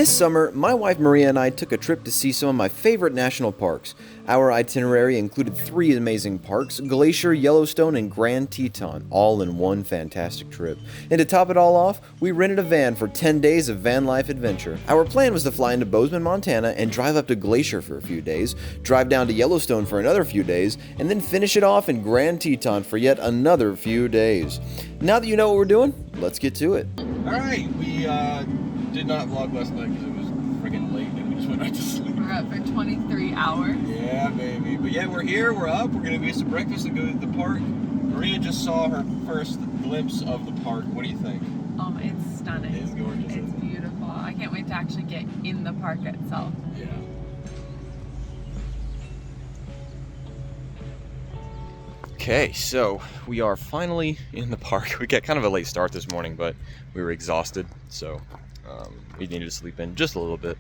This summer, my wife Maria and I took a trip to see some of my favorite national parks. Our itinerary included 3 amazing parks: Glacier, Yellowstone, and Grand Teton, all in one fantastic trip. And to top it all off, we rented a van for 10 days of van life adventure. Our plan was to fly into Bozeman, Montana, and drive up to Glacier for a few days, drive down to Yellowstone for another few days, and then finish it off in Grand Teton for yet another few days. Now that you know what we're doing, let's get to it. Alright, we did not vlog last night because it was friggin' late and we just went right to sleep. We're up for 23 hours. Yeah, baby. But yeah, we're here, we're up, we're gonna get some breakfast and go to the park. Maria just saw her first glimpse of the park. What do you think? It's stunning. It's gorgeous. It's beautiful. I can't wait to actually get in the park itself. Yeah. Okay, so we are finally in the park. We got kind of a late start this morning, but we were exhausted, so we needed to sleep in just a little bit.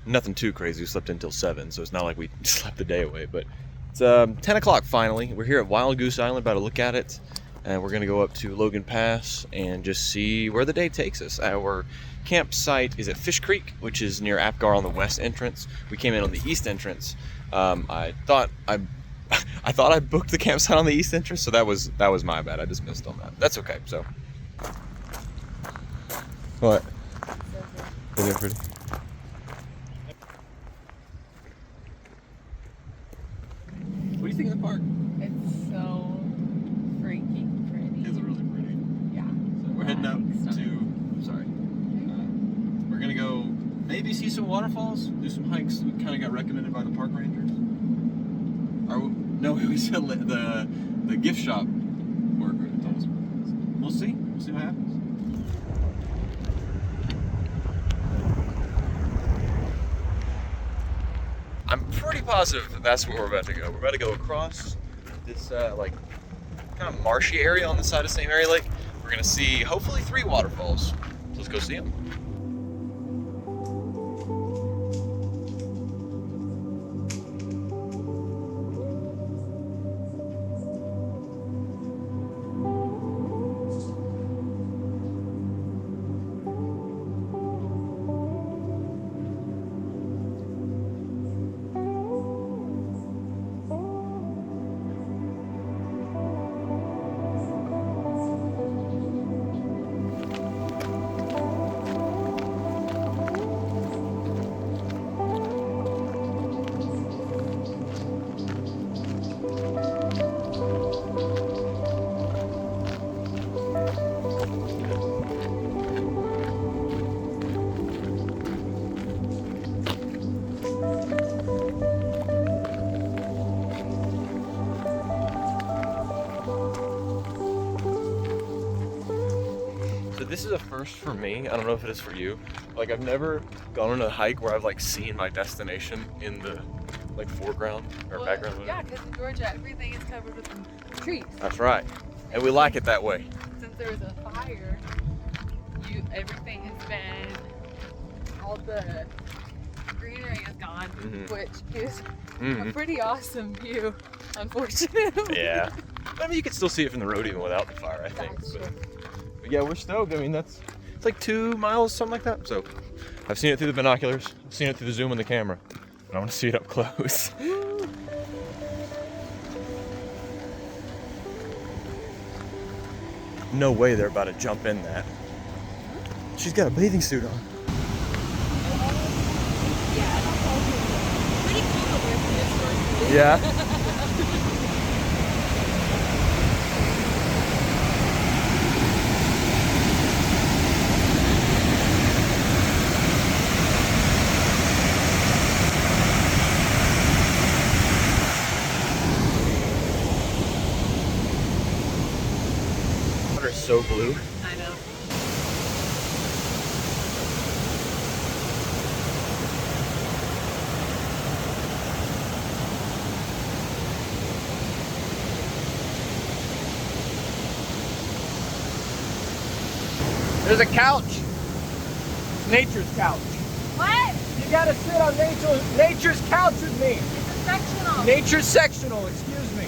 Nothing too crazy. We slept until 7, so it's not like we slept the day away, but it's 10 o'clock finally. We're here at Wild Goose Island, about to look at it, and we're going to go up to Logan Pass and just see where the day takes us. Our campsite is at Fish Creek, which is near Apgar on the west entrance. We came in on the east entrance. I thought I booked the campsite on the east entrance, so that was my bad. I just missed on that. That's okay. So, what? Isn't it pretty? What do you think of the park? It's so freaking pretty. It's really pretty. Yeah. So we're heading out we're gonna go maybe see some waterfalls, do some hikes. We kind of got recommended by the park rangers. No, we said the gift shop worker told us. We'll see what happens. I'm pretty positive that that's where we're about to go. We're about to go across this like kind of marshy area on the side of St. Mary Lake. We're gonna see hopefully 3 waterfalls. So let's go see them. This is a first for me. I don't know if it is for you. Like, I've never gone on a hike where I've like seen my destination in the like foreground or background. Yeah, because in Georgia everything is covered with trees. That's right, and we like it that way. Since there was a fire, everything has been, all the greenery is gone, which is a pretty awesome view, unfortunately. Yeah. I mean, you can still see it from the road even without the fire, I think. That's true. But yeah, we're stoked. I mean, it's like 2 miles, something like that. So I've seen it through the binoculars. I've seen it through the zoom on the camera. But I want to see it up close. No way they're about to jump in that. She's got a bathing suit on. Yeah. So blue. I know. There's a couch. Nature's couch. What? You gotta sit on nature's couch with me. It's a sectional. Nature's sectional, excuse me.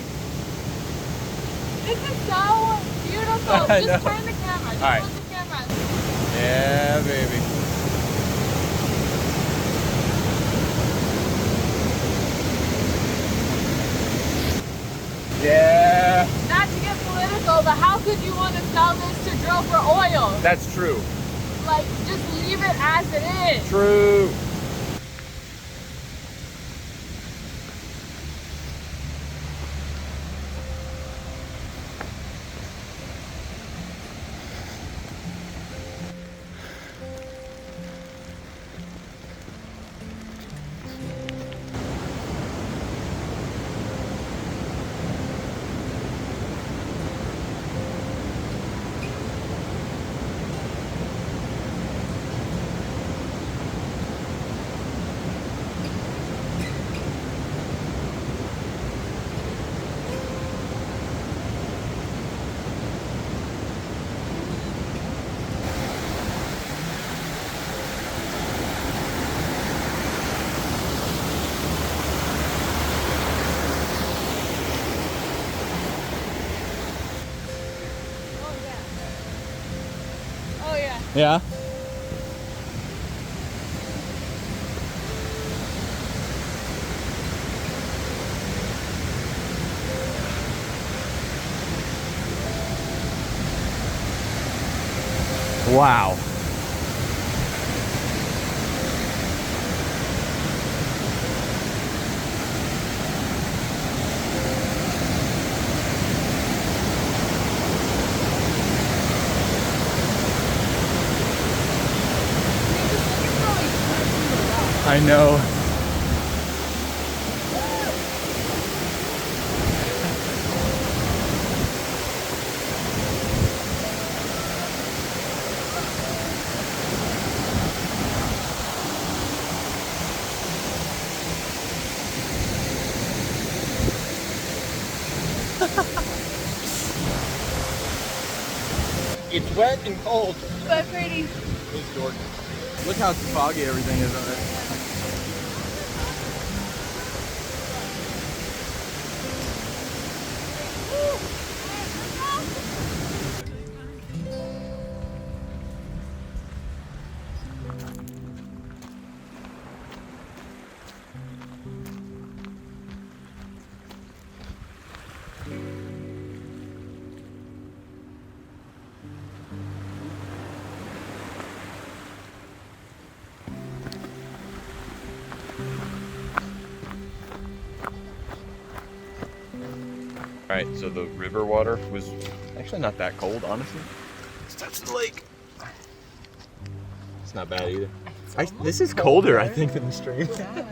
This is so beautiful. Just turn the camera. Just All right. hold the camera. Yeah, baby. would you want to sell this to drill for oil? That's true. Like, just leave it as it is. True. Oh yeah. Yeah. Wow. I know. It's wet and cold. But pretty. It's gorgeous. Look how foggy everything is on it. Alright, so the river water was actually not that cold, honestly. Let's touch the lake. It's not bad either. This is colder, I think, than the stream. Yeah.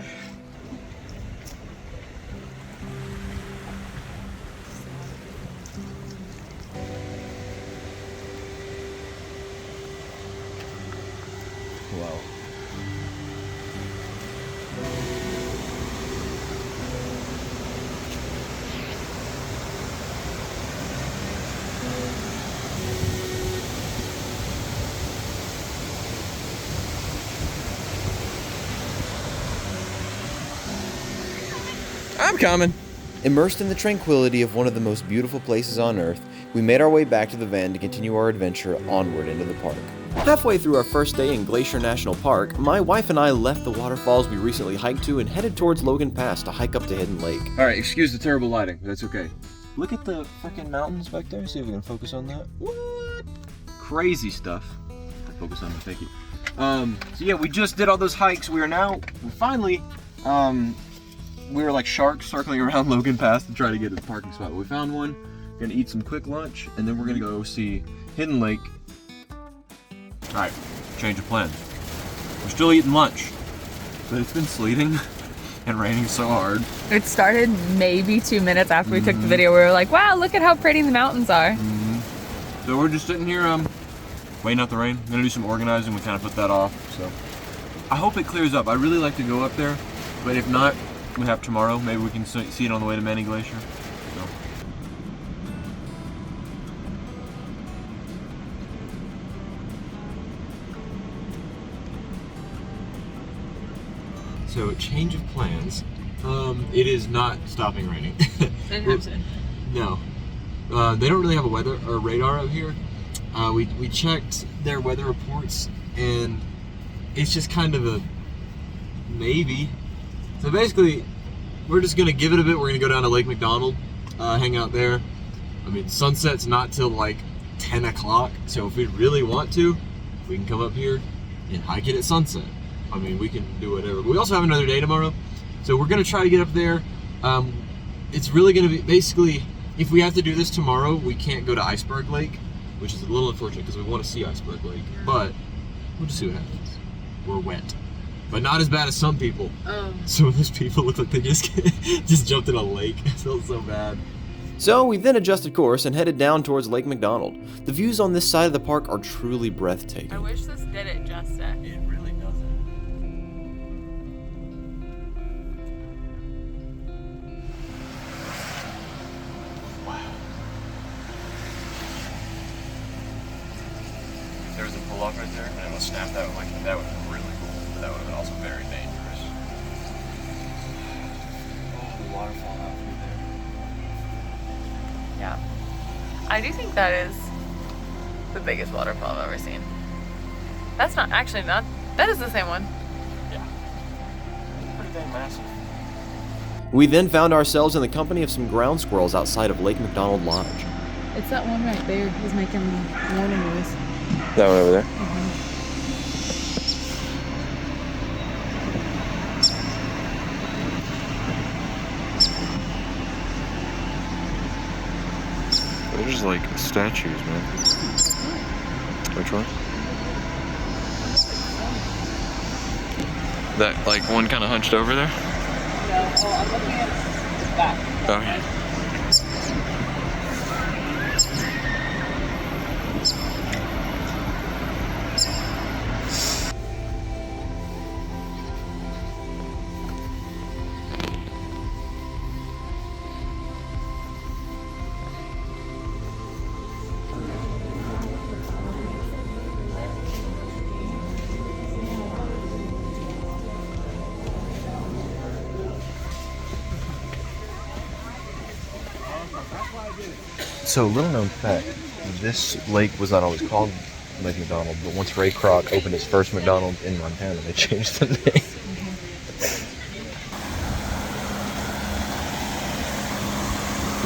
Wow. I'm coming. Immersed in the tranquility of one of the most beautiful places on Earth, we made our way back to the van to continue our adventure onward into the park. Halfway through our first day in Glacier National Park, my wife and I left the waterfalls we recently hiked to and headed towards Logan Pass to hike up to Hidden Lake. Alright, excuse the terrible lighting, but that's okay. Look at the freaking mountains back there, see if we can focus on that. What? Crazy stuff. Focus on it, thank you. So yeah, we just did all those hikes. We finally, we were like sharks circling around Logan Pass to try to get to the parking spot. We found one, gonna eat some quick lunch, and then we're gonna go see Hidden Lake. Alright, change of plans. We're still eating lunch, but it's been sleeting and raining so hard. It started maybe 2 minutes after we took the video. We were like, wow, look at how pretty the mountains are. So we're just sitting here waiting out the rain. I'm gonna do some organizing. We kind of put that off, so I hope it clears up. I really like to go up there, but if not, we have tomorrow. Maybe we can see it on the way to Manny Glacier. So change of plans. It is not stopping raining. In Hampton. No. They don't really have a weather or radar out here. We checked their weather reports and it's just kind of a maybe. So basically, we're just gonna give it a bit. We're gonna go down to Lake McDonald, hang out there. I mean, sunset's not till like 10 o'clock, so if we really want to, we can come up here and hike it at sunset. I mean, we can do whatever. We also have another day tomorrow, so we're gonna try to get up there. It's really gonna be, basically, if we have to do this tomorrow, we can't go to Iceberg Lake, which is a little unfortunate because we want to see Iceberg Lake, but we'll just see what happens. We're wet, but not as bad as some people. Some of those people look like they just jumped in a lake. I felt so bad. So we then adjusted course and headed down towards Lake McDonald. The views on this side of the park are truly breathtaking. I wish this did it justice. It really doesn't. There was a pull-off right there, and it would snap that would that would have been really cool, but that would have been also very dangerous. Oh, the waterfall out through there. Yeah. I do think that is the biggest waterfall I've ever seen. That's not, actually not, that is the same one. Yeah. Pretty dang massive. We then found ourselves in the company of some ground squirrels outside of Lake McDonald Lodge. It's that one right there. He's making the warning noise. That one over there? They're just like statues, man. Which one? That like one kind of hunched over there? No, I'm looking at the back. Okay. So, little known fact, this lake was not always called Lake McDonald, but once Ray Kroc opened his first McDonald's in Montana, they changed the name.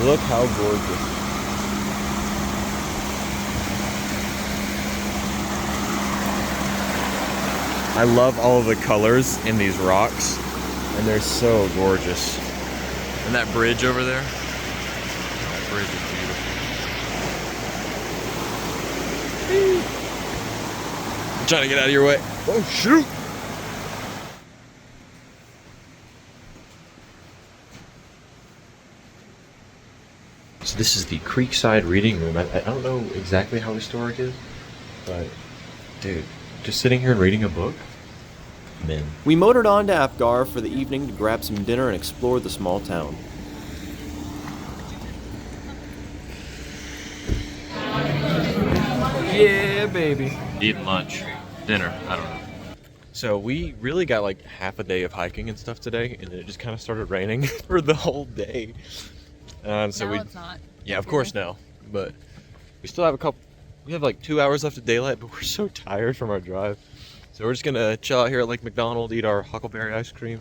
Look how gorgeous. I love all of the colors in these rocks, and they're so gorgeous. And that bridge over there, that bridge is beautiful. I'm trying to get out of your way. Oh shoot! So this is the Creekside Reading Room. I don't know exactly how historic it is, but dude, just sitting here and reading a book? Man. We motored on to Apgar for the evening to grab some dinner and explore the small town. Yeah, baby. Eating lunch. Dinner. I don't know. So we really got like half a day of hiking and stuff today, and then it just kind of started raining for the whole day. So It's not. Yeah, of course now. But we still have we have like 2 hours left of daylight, but we're so tired from our drive. So we're just gonna chill out here at Lake McDonald, eat our huckleberry ice cream,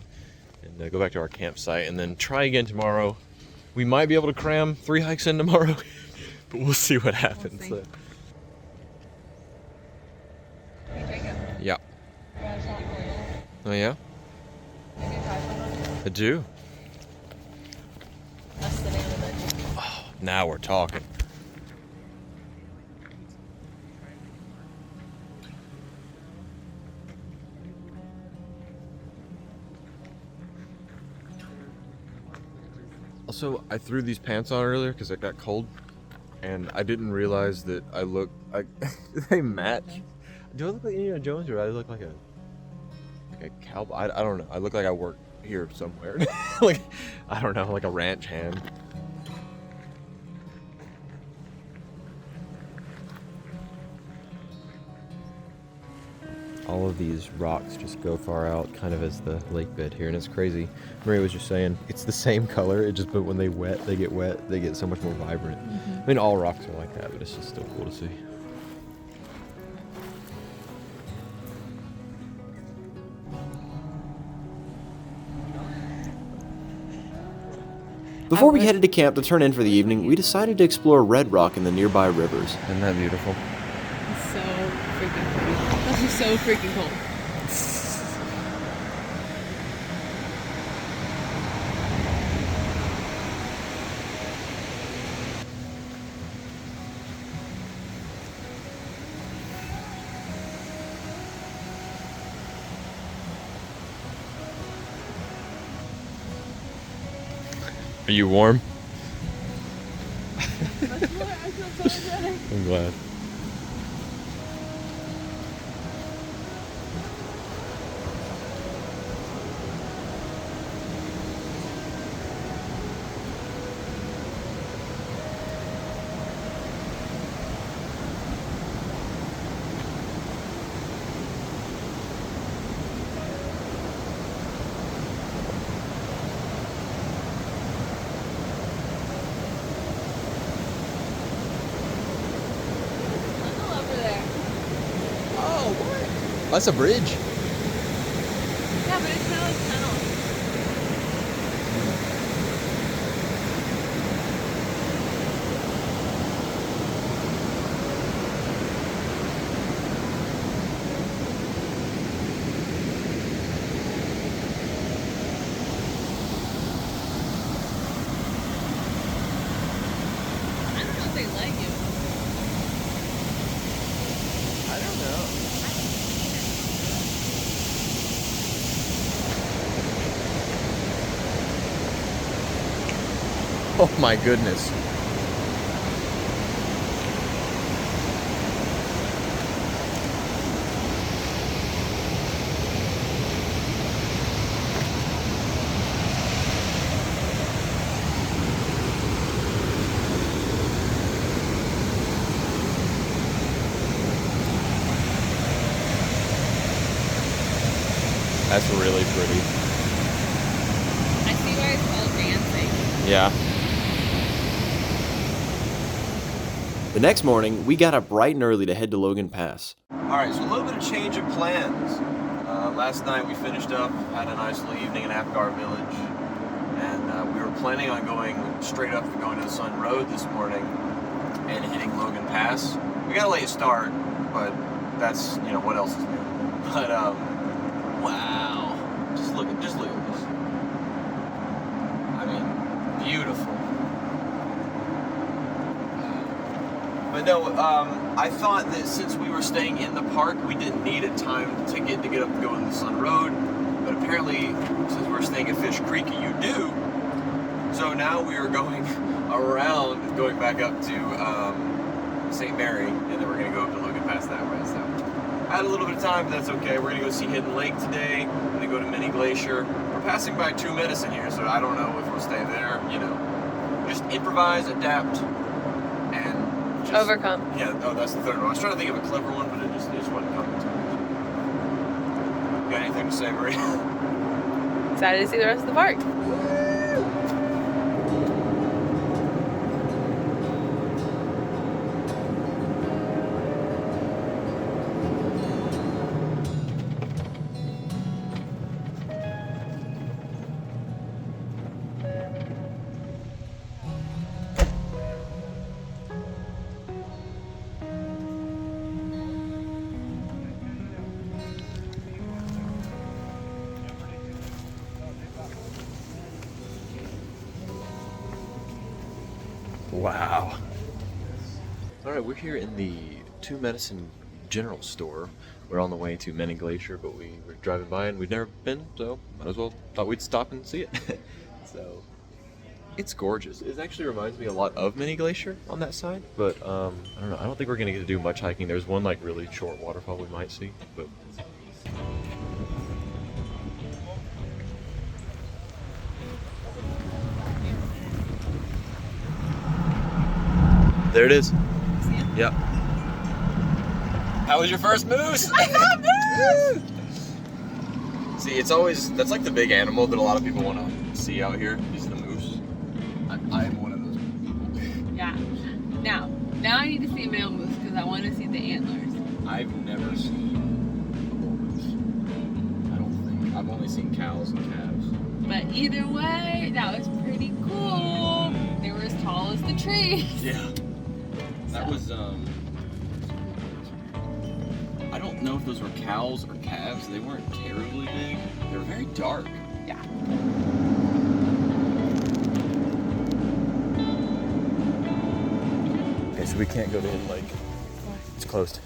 and go back to our campsite, and then try again tomorrow. We might be able to cram 3 hikes in tomorrow, but we'll see what happens. We'll see. Yeah. Oh yeah? I do. Oh, now we're talking. Also, I threw these pants on earlier because it got cold, and I didn't realize that they match. Do I look like Indiana Jones, or do I look like a cowboy? I don't know. I look like I work here somewhere. Like, I don't know, like a ranch hand. All of these rocks just go far out, kind of as the lake bed here, and it's crazy. Maria was just saying it's the same color. It just, but when they get wet, they get so much more vibrant. I mean, all rocks are like that, but it's just still cool to see. Before we headed to camp to turn in for the evening, we decided to explore Red Rock and the nearby rivers. Isn't that beautiful? It's so freaking pretty. This is so freaking cool. Are you warm? Much more. I feel so better. I'm glad. Tunnel over there. Oh, what? That's a bridge. Yeah, but it's kind of like tunnel. I don't know if they let you. I don't know. Oh my goodness. That's really pretty. I see why it's called dancing. Yeah. The next morning, we got up bright and early to head to Logan Pass. Alright, so a little bit of change of plans. Last night we finished up, had a nice little evening in Apgar Village, and we were planning on going straight up, going to the Sun Road this morning and hitting Logan Pass. We got a late start, but that's, you know, what else is new? But, wow. Just look at this. I mean, beautiful. But no, I thought that since we were staying in the park, we didn't need a time ticket to get up to go on the Sun Road. But apparently, since we're staying at Fish Creek, you do. So now we are going around, going back up to St. Mary, and then we're going to go up to Logan Pass that way. So I had a little bit of time, but that's okay. We're going to go see Hidden Lake today, and then go to Mini Glacier. We're passing by 2 Medicine here, so I don't know if we'll stay there. You know, just improvise, adapt, and just Overcome. Yeah, oh, that's the third one. I was trying to think of a clever one, but it just wasn't coming to me. Got anything to say, Marie? Excited to see the rest of the park. Wow. All right, we're here in the Two Medicine General Store. We're on the way to Mini Glacier, but we were driving by and we've never been, so might as well thought we'd stop and see it. So it's gorgeous. It actually reminds me a lot of Mini Glacier on that side, but I don't know. I don't think we're gonna get to do much hiking. There's one like really short waterfall we might see, but. There it is. Yep. How was your first moose? I saw moose! See, it's always, that's like the big animal that a lot of people want to see out here, is the moose. I am one of those people. Yeah. Now I need to see a male moose because I want to see the antlers. I've never seen a bull moose. I don't think. I've only seen cows and calves. But either way, that was pretty cool. They were as tall as the trees. Yeah. That was, I don't know if those were cows or calves. They weren't terribly big. They were very dark. Yeah. Okay, so we can't go to Hidden Lake. It's closed.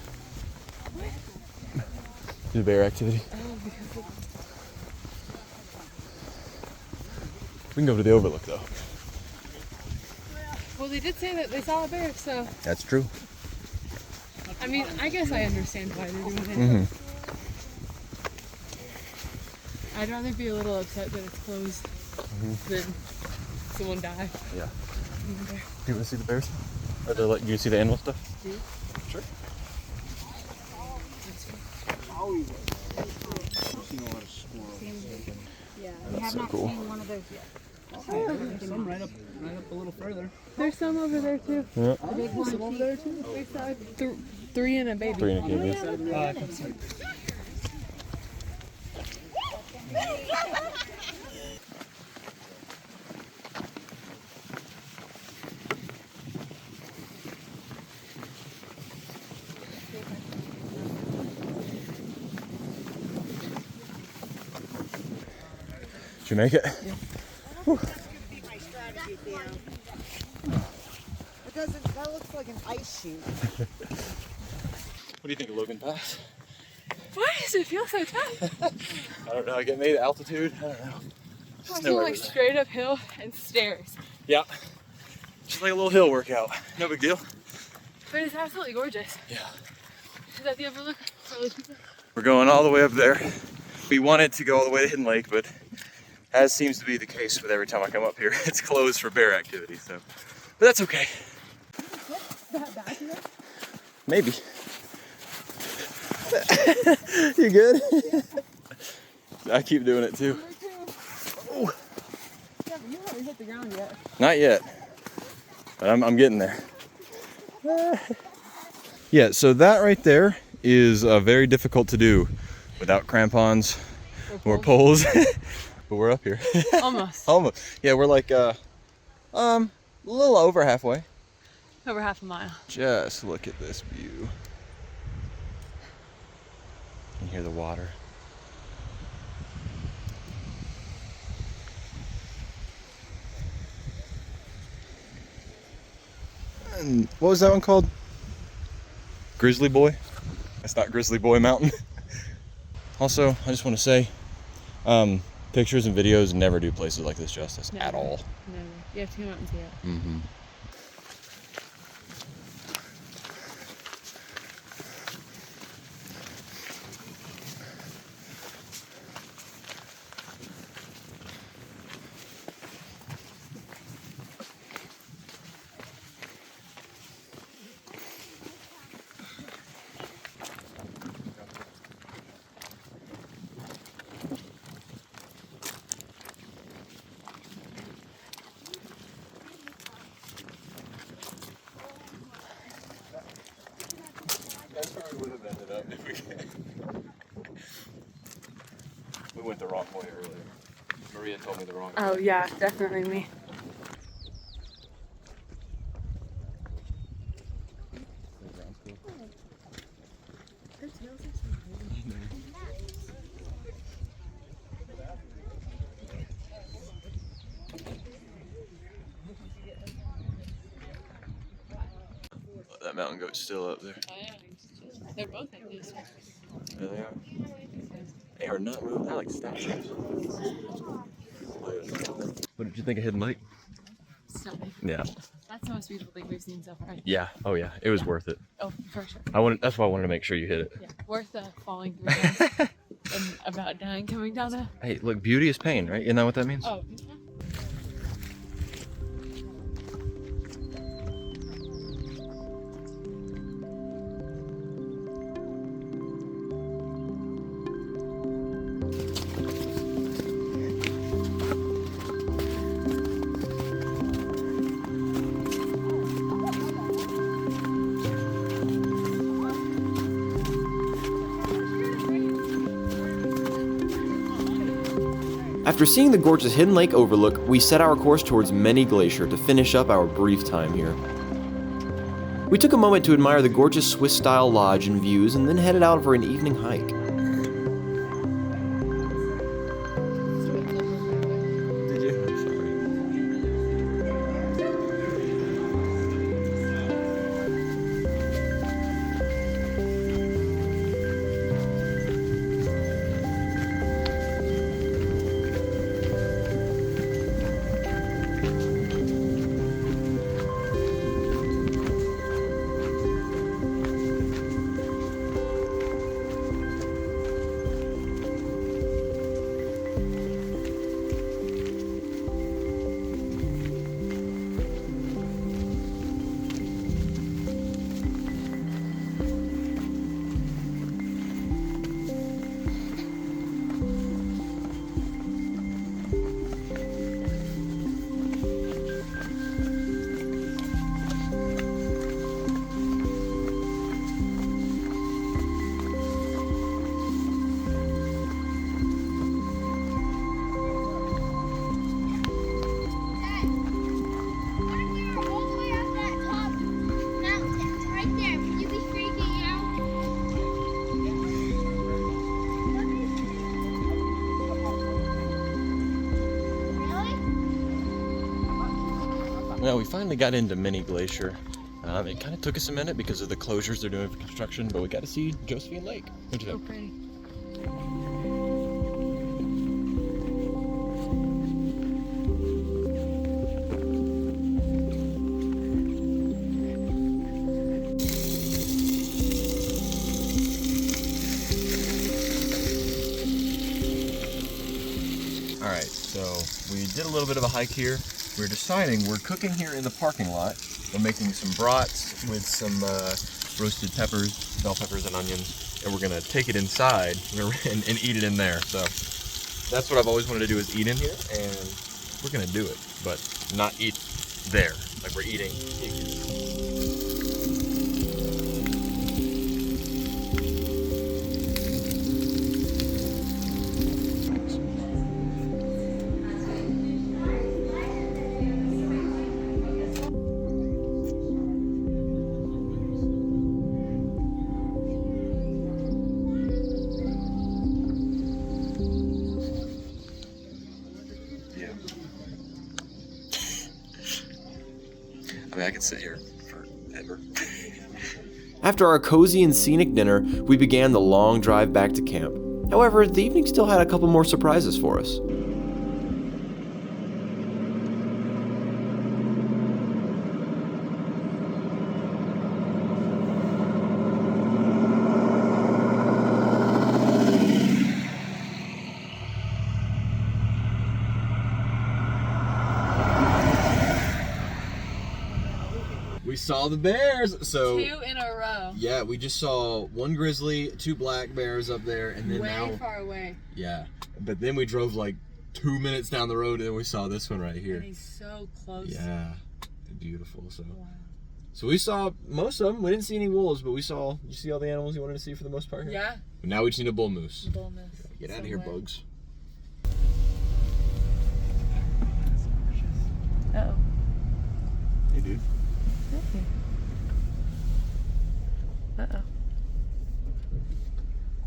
Due to bear activity. We can go to the overlook though. Well, they did say that they saw a bear, so That's true. I mean, I guess I understand why they're doing it. Mm-hmm. I'd rather be a little upset that it's closed than someone die. Yeah. Do you want to see the bears? Or do you see the animal stuff? Sure. Yeah, we have so not cool. seen one of those yet. Some right up a little further. There's some over there too. Yeah. The big one. Over there too. We saw three and a baby. 3 and a kid, yeah. Did you make it? It doesn't, that looks like an ice sheet. What do you think of Logan Pass? Why does it feel so tough? I don't know. I get maybe altitude. I don't know. I feel like straight uphill and stairs. Yeah. Just like a little hill workout. No big deal. But it's absolutely gorgeous. Yeah. Is that the overlook for those people? We're going all the way up there. We wanted to go all the way to Hidden Lake, but as seems to be the case with every time I come up here, it's closed for bear activity. So, but that's okay. That bad today? Maybe. You good? I keep doing it too. Yeah, but you haven't hit the ground yet. Not yet, but I'm getting there. Yeah, so that right there is very difficult to do without crampons or poles. But we're up here. Almost. Almost. Yeah, we're like a little over halfway. Over half a mile. Just look at this view. You can hear the water. And what was that one called? Grizzly Boy? That's not Grizzly Boy Mountain. Also, I just want to say, pictures and videos never do places like this justice at Never. all. Never. You have to come out and see it. Mm-hmm. That's where we would have ended up if we went the wrong way earlier. Maria told me the wrong way. Oh yeah, definitely me. That mountain goat's still up there. Oh, yeah. They're both like this. There they are. They are not moving. They're like statues. What did you think of Hidden Lake? Stunning. Yeah. That's the most beautiful thing we've seen so far. Yeah. Oh yeah. It was worth it. Oh, for sure. That's why I wanted to make sure you hit it. Yeah. Worth falling 3 times and about dying coming down a. Hey, look, beauty is pain, right? Isn't that what that means? Oh. After seeing the gorgeous Hidden Lake overlook, we set our course towards Many Glacier to finish up our brief time here. We took a moment to admire the gorgeous Swiss-style lodge and views and then headed out for an evening hike. Did you? I'm sorry. Well, we finally got into Many Glacier. It kind of took us a minute because of the closures they're doing for construction, but we got to see Josephine Lake. What'd you So think? pretty. Alright, so we did a little bit of a hike here. We're deciding, we're cooking here in the parking lot. We're making some brats with some roasted peppers, bell peppers and onions, and we're gonna take it inside and eat it in there. So that's what I've always wanted to do, is eat in here, and we're gonna do it, but not eat there, like we're eating. I mean, I could sit here forever. After our cozy and scenic dinner, we began the long drive back to camp. However, the evening still had a couple more surprises for us. We saw the bears. So 2 in a row. yeah, we just saw one grizzly, 2 black bears up there, and then Way now far away. yeah. But then we drove like 2 minutes down the road, and then we saw this one right here. And he's so close. Yeah, beautiful. So, Wow. so we saw most of them. We didn't see any wolves, but we saw. You see all the animals you wanted to see for the most part here. Yeah. But now we just need a bull moose. Bull moose. Get out of here, Somewhere. bugs. Uh-oh. Hey, dude. Uh-oh.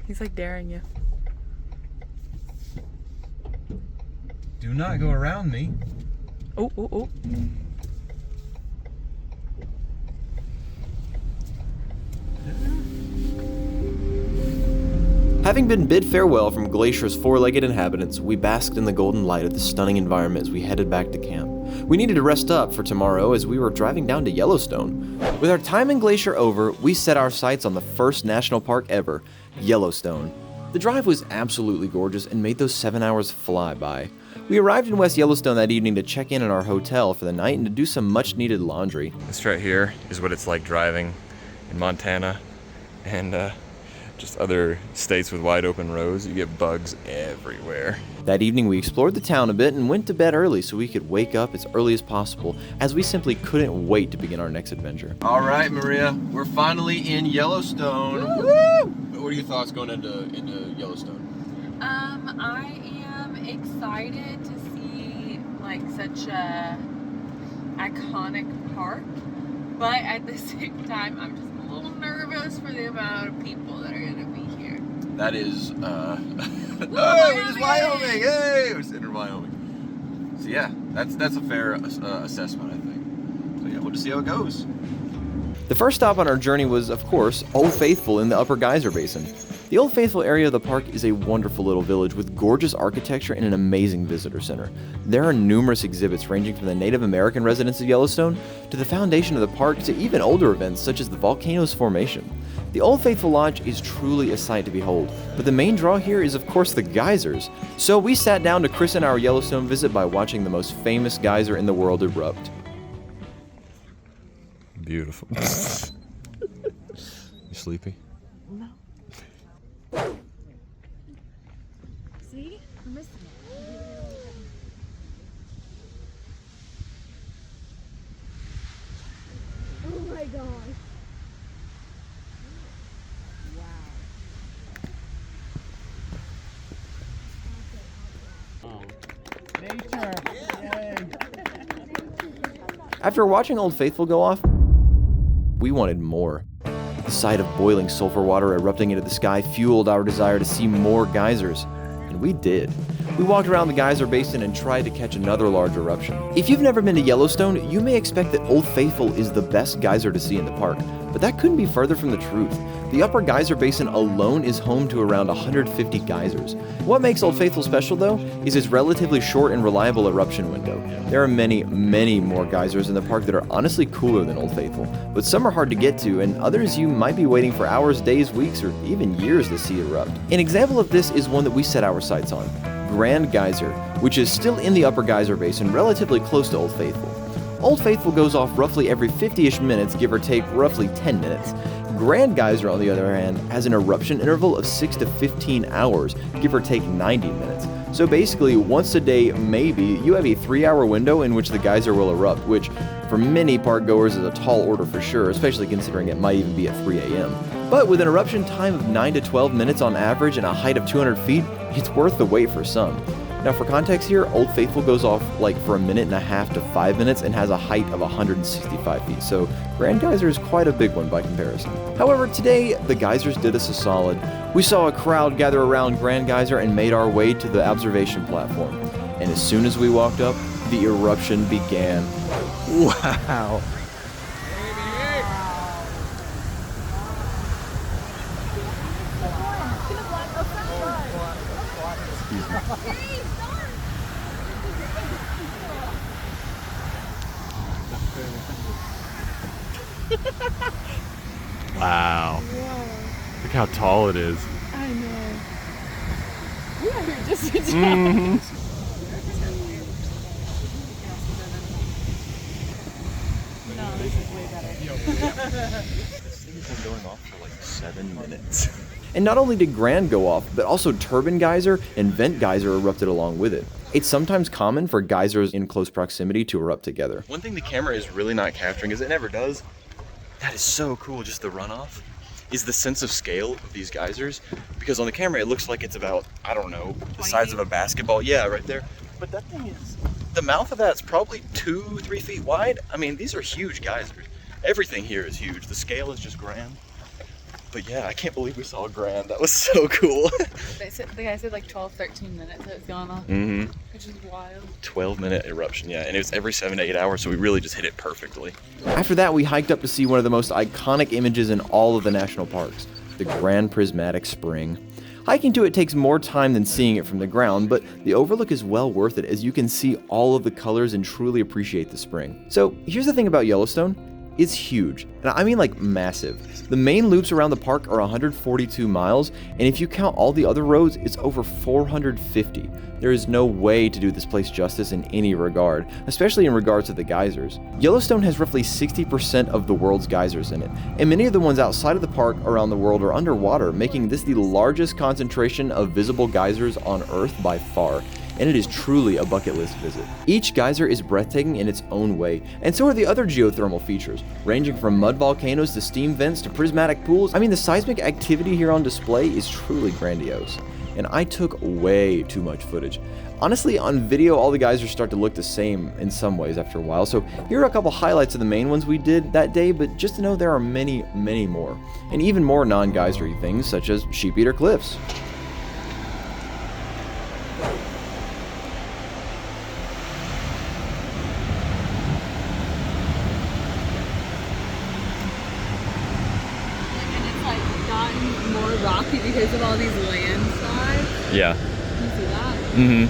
He's like daring you. Do not go around me. Oh, oh, oh. Having been bid farewell from Glacier's four-legged inhabitants, we basked in the golden light of the stunning environment as we headed back to camp. We needed to rest up for tomorrow as we were driving down to Yellowstone. With our time in Glacier over, we set our sights on the first national park ever, Yellowstone. The drive was absolutely gorgeous and made those 7 hours fly by. We arrived in West Yellowstone that evening to check in at our hotel for the night and to do some much-needed laundry. This right here is what it's like driving in Montana and just other states with wide open roads. You get bugs everywhere. That evening we explored the town a bit and went to bed early so we could wake up as early as possible, as we simply couldn't wait to begin our next adventure. All right, Maria, we're finally in Yellowstone. Woo! What are your thoughts going into Yellowstone? I am excited to see like such a iconic park, but at the same time, I'm just a little nervous for the amount of people that are gonna be here. That is, oh, it is Wyoming! Hey, we're sitting in Wyoming. So yeah, that's a fair assessment, I think. So yeah, we'll just see how it goes. The first stop on our journey was, of course, Old Faithful in the Upper Geyser Basin. The Old Faithful area of the park is a wonderful little village with gorgeous architecture and an amazing visitor center. There are numerous exhibits ranging from the Native American residents of Yellowstone to the foundation of the park to even older events such as the volcano's formation. The Old Faithful Lodge is truly a sight to behold, but the main draw here is of course the geysers. So we sat down to christen our Yellowstone visit by watching the most famous geyser in the world erupt. Beautiful. You sleepy? No. See? I'm missing it. Oh my gosh. After watching Old Faithful go off, we wanted more. The sight of boiling sulfur water erupting into the sky fueled our desire to see more geysers, and we did. We walked around the geyser basin and tried to catch another large eruption. If you've never been to Yellowstone, you may expect that Old Faithful is the best geyser to see in the park, but that couldn't be further from the truth. The Upper Geyser Basin alone is home to around 150 geysers. What makes Old Faithful special, though, is its relatively short and reliable eruption window. There are many, many more geysers in the park that are honestly cooler than Old Faithful, but some are hard to get to, and others you might be waiting for hours, days, weeks, or even years to see erupt. An example of this is one that we set our sights on, Grand Geyser, which is still in the Upper Geyser Basin, relatively close to Old Faithful. Old Faithful goes off roughly every 50-ish minutes, give or take roughly 10 minutes. Grand Geyser, on the other hand, has an eruption interval of 6 to 15 hours, give or take 90 minutes. So basically, once a day, maybe, you have a 3-hour window in which the geyser will erupt, which for many park goers is a tall order for sure, especially considering it might even be at 3 a.m. But with an eruption time of 9 to 12 minutes on average and a height of 200 feet, it's worth the wait for some. Now for context here, Old Faithful goes off like for 1.5 to 5 minutes and has a height of 165 feet, so Grand Geyser is quite a big one by comparison. However, today, the geysers did us a solid. We saw a crowd gather around Grand Geyser and made our way to the observation platform. And as soon as we walked up, the eruption began. Wow. Wow. Look how tall it is. I know. We are here just in time. No, this is way better. This thing has been going off for like 7 minutes. And not only did Grand go off, but also Turbine Geyser and Vent Geyser erupted along with it. It's sometimes common for geysers in close proximity to erupt together. One thing the camera is really not capturing, as it never does, that is so cool, just the runoff, is the sense of scale of these geysers. Because on the camera it looks like it's about, I don't know, the size of a basketball. Yeah, right there. But that thing is, the mouth of that's probably 2-3 feet wide. I mean, these are huge geysers. Everything here is huge. The scale is just grand. But yeah, I can't believe we saw a Grand. That was so cool. The guy said like 12, 13 minutes that it's gone off, which is wild. 12-minute eruption, yeah, and it was every 7 to 8 hours, so we really just hit it perfectly. After that, we hiked up to see one of the most iconic images in all of the national parks, the Grand Prismatic Spring. Hiking to it takes more time than seeing it from the ground, but the overlook is well worth it as you can see all of the colors and truly appreciate the spring. So here's the thing about Yellowstone. It's huge, and I mean like massive. The main loops around the park are 142 miles, and if you count all the other roads, it's over 450. There is no way to do this place justice in any regard, especially in regards to the geysers. Yellowstone has roughly 60% of the world's geysers in it, and many of the ones outside of the park around the world are underwater, making this the largest concentration of visible geysers on Earth by far. And it is truly a bucket list visit. Each geyser is breathtaking in its own way, and so are the other geothermal features, ranging from mud volcanoes to steam vents to prismatic pools. I mean, the seismic activity here on display is truly grandiose. and I took way too much footage. Honestly, on video, all the geysers start to look the same in some ways after a while, so here are a couple highlights of the main ones we did that day, but just to know there are many, many more. And even more non-geysery things, such as Sheep Eater Cliffs. More rocky because of all these landslides. Yeah. You see that? Mm-hmm.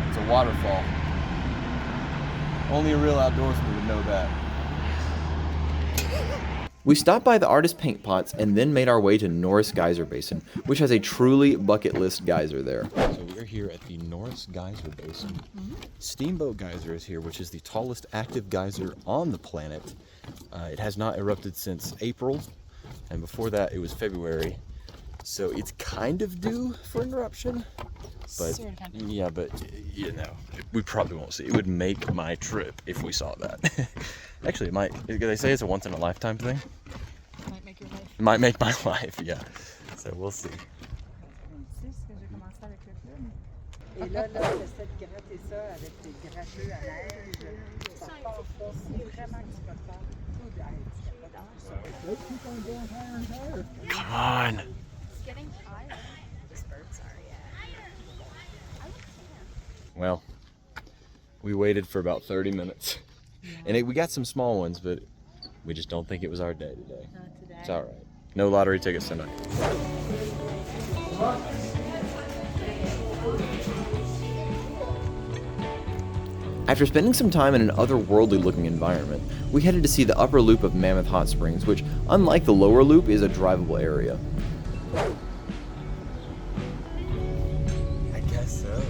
It's a waterfall. Only a real outdoorsman would know that. We stopped by the Artist Paint Pots and then made our way to Norris Geyser Basin, which has a truly bucket list geyser there. So we're here at the Norris Geyser Basin. Steamboat Geyser is here, which is the tallest active geyser on the planet. It has not erupted since April, and before that it was February. So it's kind of due for an eruption. But yeah, but you know, we probably won't see. It would make my trip if we saw that. Actually, it might. They say it's a once in a lifetime thing. Might make your life. It might make my life, yeah. So we'll see. Et là, j'essaie de gratter ça avec des gratteux à neige. Ça part pas. C'est vraiment insupportable. Come on. It's getting higher. These birds are, Well, we waited for about 30 minutes. And we got some small ones, but we just don't think it was our day today. Not today. It's all right. No lottery tickets tonight. After spending some time in an otherworldly looking environment, we headed to see the upper loop of Mammoth Hot Springs, which, unlike the lower loop, is a drivable area. I guess so.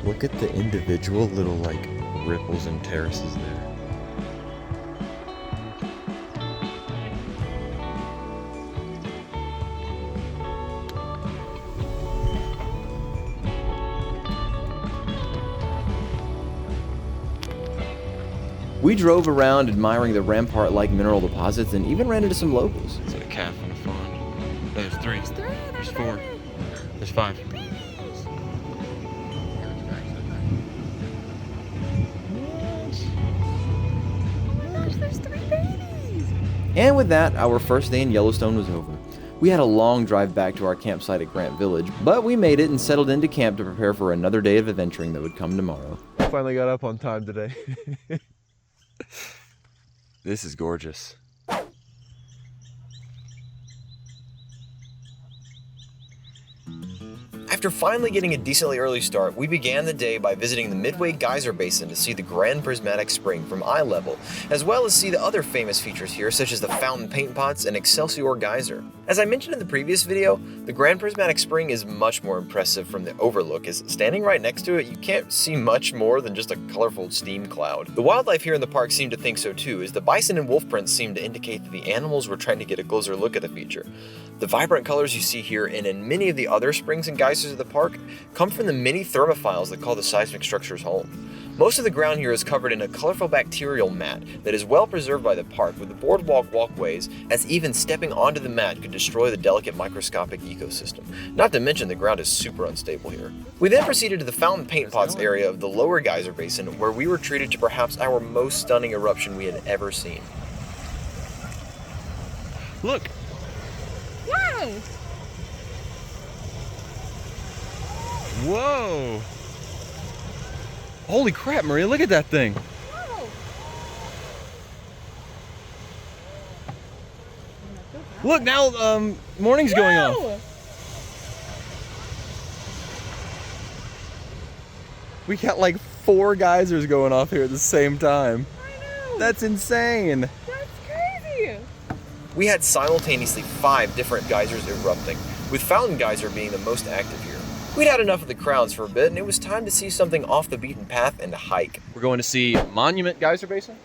Look at the individual little like ripples and terraces there. We drove around admiring the rampart-like mineral deposits and even ran into some locals. Is it a calf and a fawn? There's three. There's four. There's five. And with that, our first day in Yellowstone was over. We had a long drive back to our campsite at Grant Village, but we made it and settled into camp to prepare for another day of adventuring that would come tomorrow. Finally got up on time today. This is gorgeous. After finally getting a decently early start, we began the day by visiting the Midway Geyser Basin to see the Grand Prismatic Spring from eye level, as well as see the other famous features here such as the Fountain Paint Pots and Excelsior Geyser. As I mentioned in the previous video, the Grand Prismatic Spring is much more impressive from the overlook, as standing right next to it you can't see much more than just a colorful steam cloud. The wildlife here in the park seemed to think so too, as the bison and wolf prints seemed to indicate that the animals were trying to get a closer look at the feature. The vibrant colors you see here and in many of the other springs and geysers of the park come from the many thermophiles that call the seismic structures home. Most of the ground here is covered in a colorful bacterial mat that is well preserved by the park with the boardwalk walkways, as even stepping onto the mat could destroy the delicate microscopic ecosystem. Not to mention the ground is super unstable here. We then proceeded to the Fountain Paint Pots area of the lower geyser basin, where we were treated to perhaps our most stunning eruption we had ever seen. Look! Wow! Whoa! Holy crap, Maria, look at that thing! Wow! Look, now, morning's going off. We got like 4 geysers going off here at the same time. I know! That's insane. That's crazy. We had simultaneously 5 different geysers erupting, with Fountain Geyser being the most active here. We'd had enough of the crowds for a bit, and it was time to see something off the beaten path and to hike. We're going to see Monument Geyser Basin.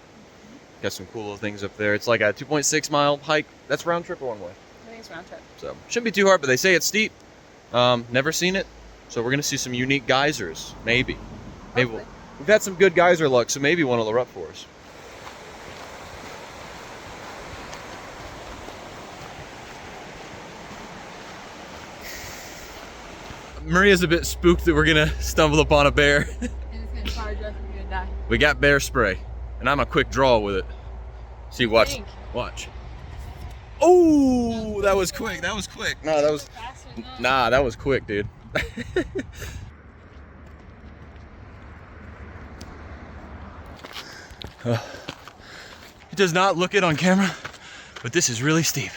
Got some cool little things up there. It's like a 2.6 mile hike. That's round trip or one way? I think it's round trip. So shouldn't be too hard, but they say it's steep. Never seen it. So we're gonna see some unique geysers. Maybe. Hopefully. We've had some good geyser luck, so maybe one will erupt for us. Maria's a bit spooked that we're gonna stumble upon a bear. And it's gonna charge us and we're gonna die. We got bear spray, and I'm a quick draw with it. See, watch, Think. watch. Oh, that was quick. That was quick. No, that was. Faster than that. Nah, that was quick, dude. It does not look it on camera, but this is really steep.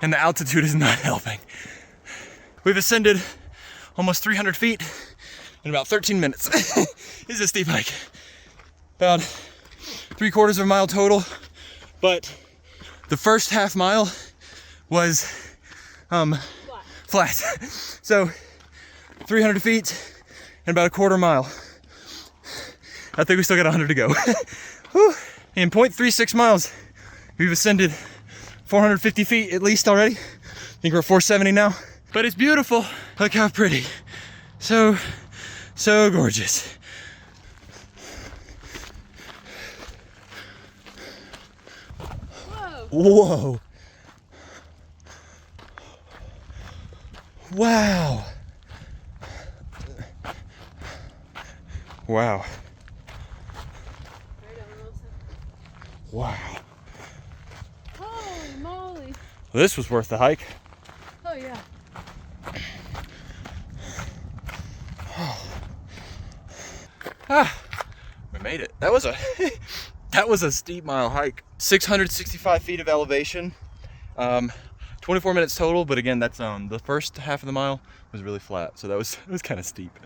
And the altitude is not helping. We've ascended almost 300 feet in about 13 minutes. This is a steep hike. About 3/4 of a mile total, but the first half mile was flat. So 300 feet and about a 1/4 mile. I think we still got 100 to go. Whew. In 0.36 miles, we've ascended 450 feet at least already. I think we're at 470 now. But it's beautiful. Look how pretty. So gorgeous. Whoa. Whoa. Wow. Wow. Right on, Wilson. Wow. Holy moly. Well, this was worth the hike. Oh yeah. We made it. That was a that was a steep mile hike. 665 feet of elevation. 24 minutes total, but again, that's the first half of the mile was really flat, so it was kind of steep.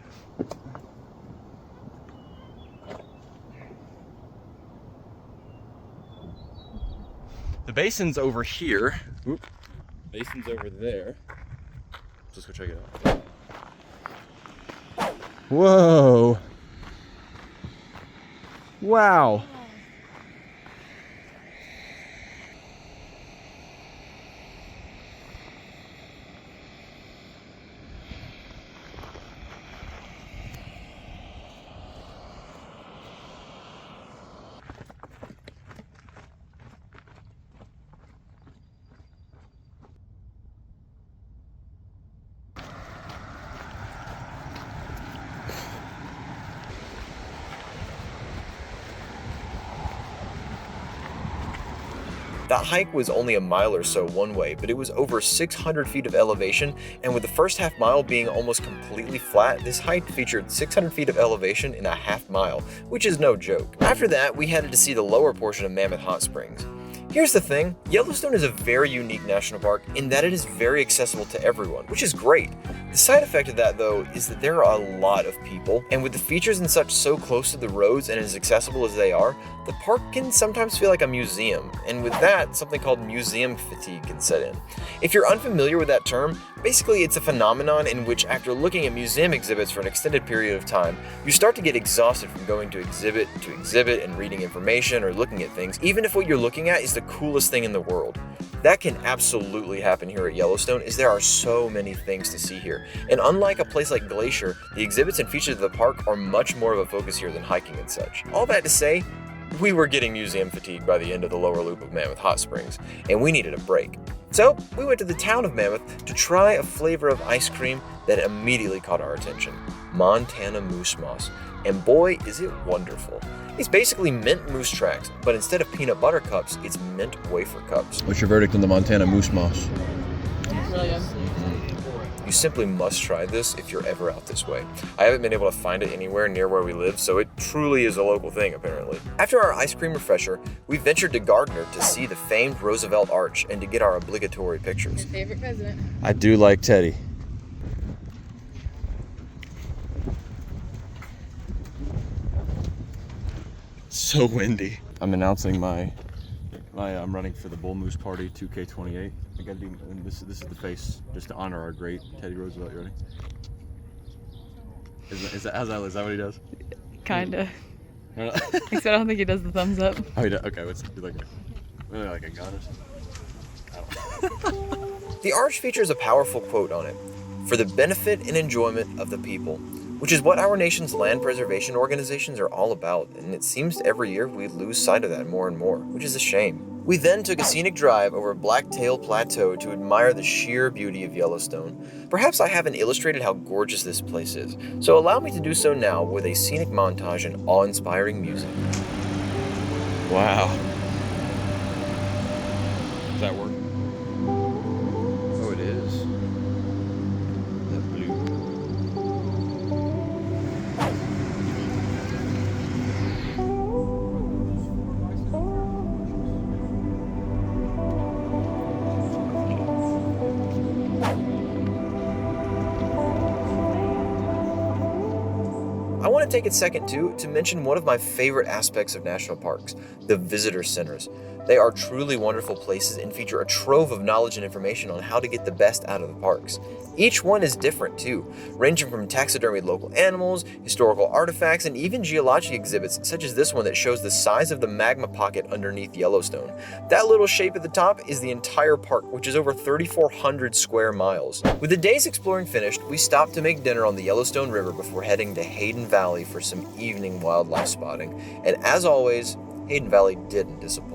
The basin's over here. Oop. Basin's over there. Let's go check it out. Whoa. Wow. That hike was only a mile or so one way, but it was over 600 feet of elevation, and with the first half mile being almost completely flat, this hike featured 600 feet of elevation in a half mile, which is no joke. After that, we headed to see the lower portion of Mammoth Hot Springs. Here's the thing, Yellowstone is a very unique national park in that it is very accessible to everyone, which is great. The side effect of that though is that there are a lot of people, and with the features and such so close to the roads and as accessible as they are, the park can sometimes feel like a museum, and with that, something called museum fatigue can set in. If you're unfamiliar with that term, basically it's a phenomenon in which after looking at museum exhibits for an extended period of time, you start to get exhausted from going to exhibit and reading information or looking at things, even if what you're looking at is the coolest thing in the world. That can absolutely happen here at Yellowstone, as there are so many things to see here. And unlike a place like Glacier, the exhibits and features of the park are much more of a focus here than hiking and such. All that to say, we were getting museum fatigue by the end of the lower loop of Mammoth Hot Springs, and we needed a break. So we went to the town of Mammoth to try a flavor of ice cream that immediately caught our attention: Montana Moose Moss. And boy, is it wonderful. It's basically mint moose tracks, but instead of peanut butter cups, it's mint wafer cups. What's your verdict on the Montana Moose Moss? Really good. You simply must try this if you're ever out this way. I haven't been able to find it anywhere near where we live, so it truly is a local thing apparently. After our ice cream refresher, we ventured to Gardner to see the famed Roosevelt Arch and to get our obligatory pictures. Your favorite president. I do like Teddy. so windy. I'm announcing I'm running for the Bull Moose Party 2K28. I gotta do, and this is the face just to honor our great Teddy Roosevelt. You ready? Is that what he does? Kinda. No. Except I don't think he does the thumbs up. Oh, he does. Okay, what's like a gun or something? The arch features a powerful quote on it: "For the benefit and enjoyment of the people," which is what our nation's land preservation organizations are all about, and it seems every year we lose sight of that more and more, which is a shame. We then took a scenic drive over Blacktail Plateau to admire the sheer beauty of Yellowstone. Perhaps I haven't illustrated how gorgeous this place is, so allow me to do so now with a scenic montage and awe-inspiring music. Wow. Does that work? Oh, it is. That blue. I want to take a second too to mention one of my favorite aspects of national parks, the visitor centers. They are truly wonderful places and feature a trove of knowledge and information on how to get the best out of the parks. Each one is different too, ranging from taxidermied local animals, historical artifacts, and even geologic exhibits such as this one that shows the size of the magma pocket underneath Yellowstone. That little shape at the top is the entire park, which is over 3,400 square miles. With the day's exploring finished, we stopped to make dinner on the Yellowstone River before heading to Hayden Valley for some evening wildlife spotting. And as always, Hayden Valley didn't disappoint.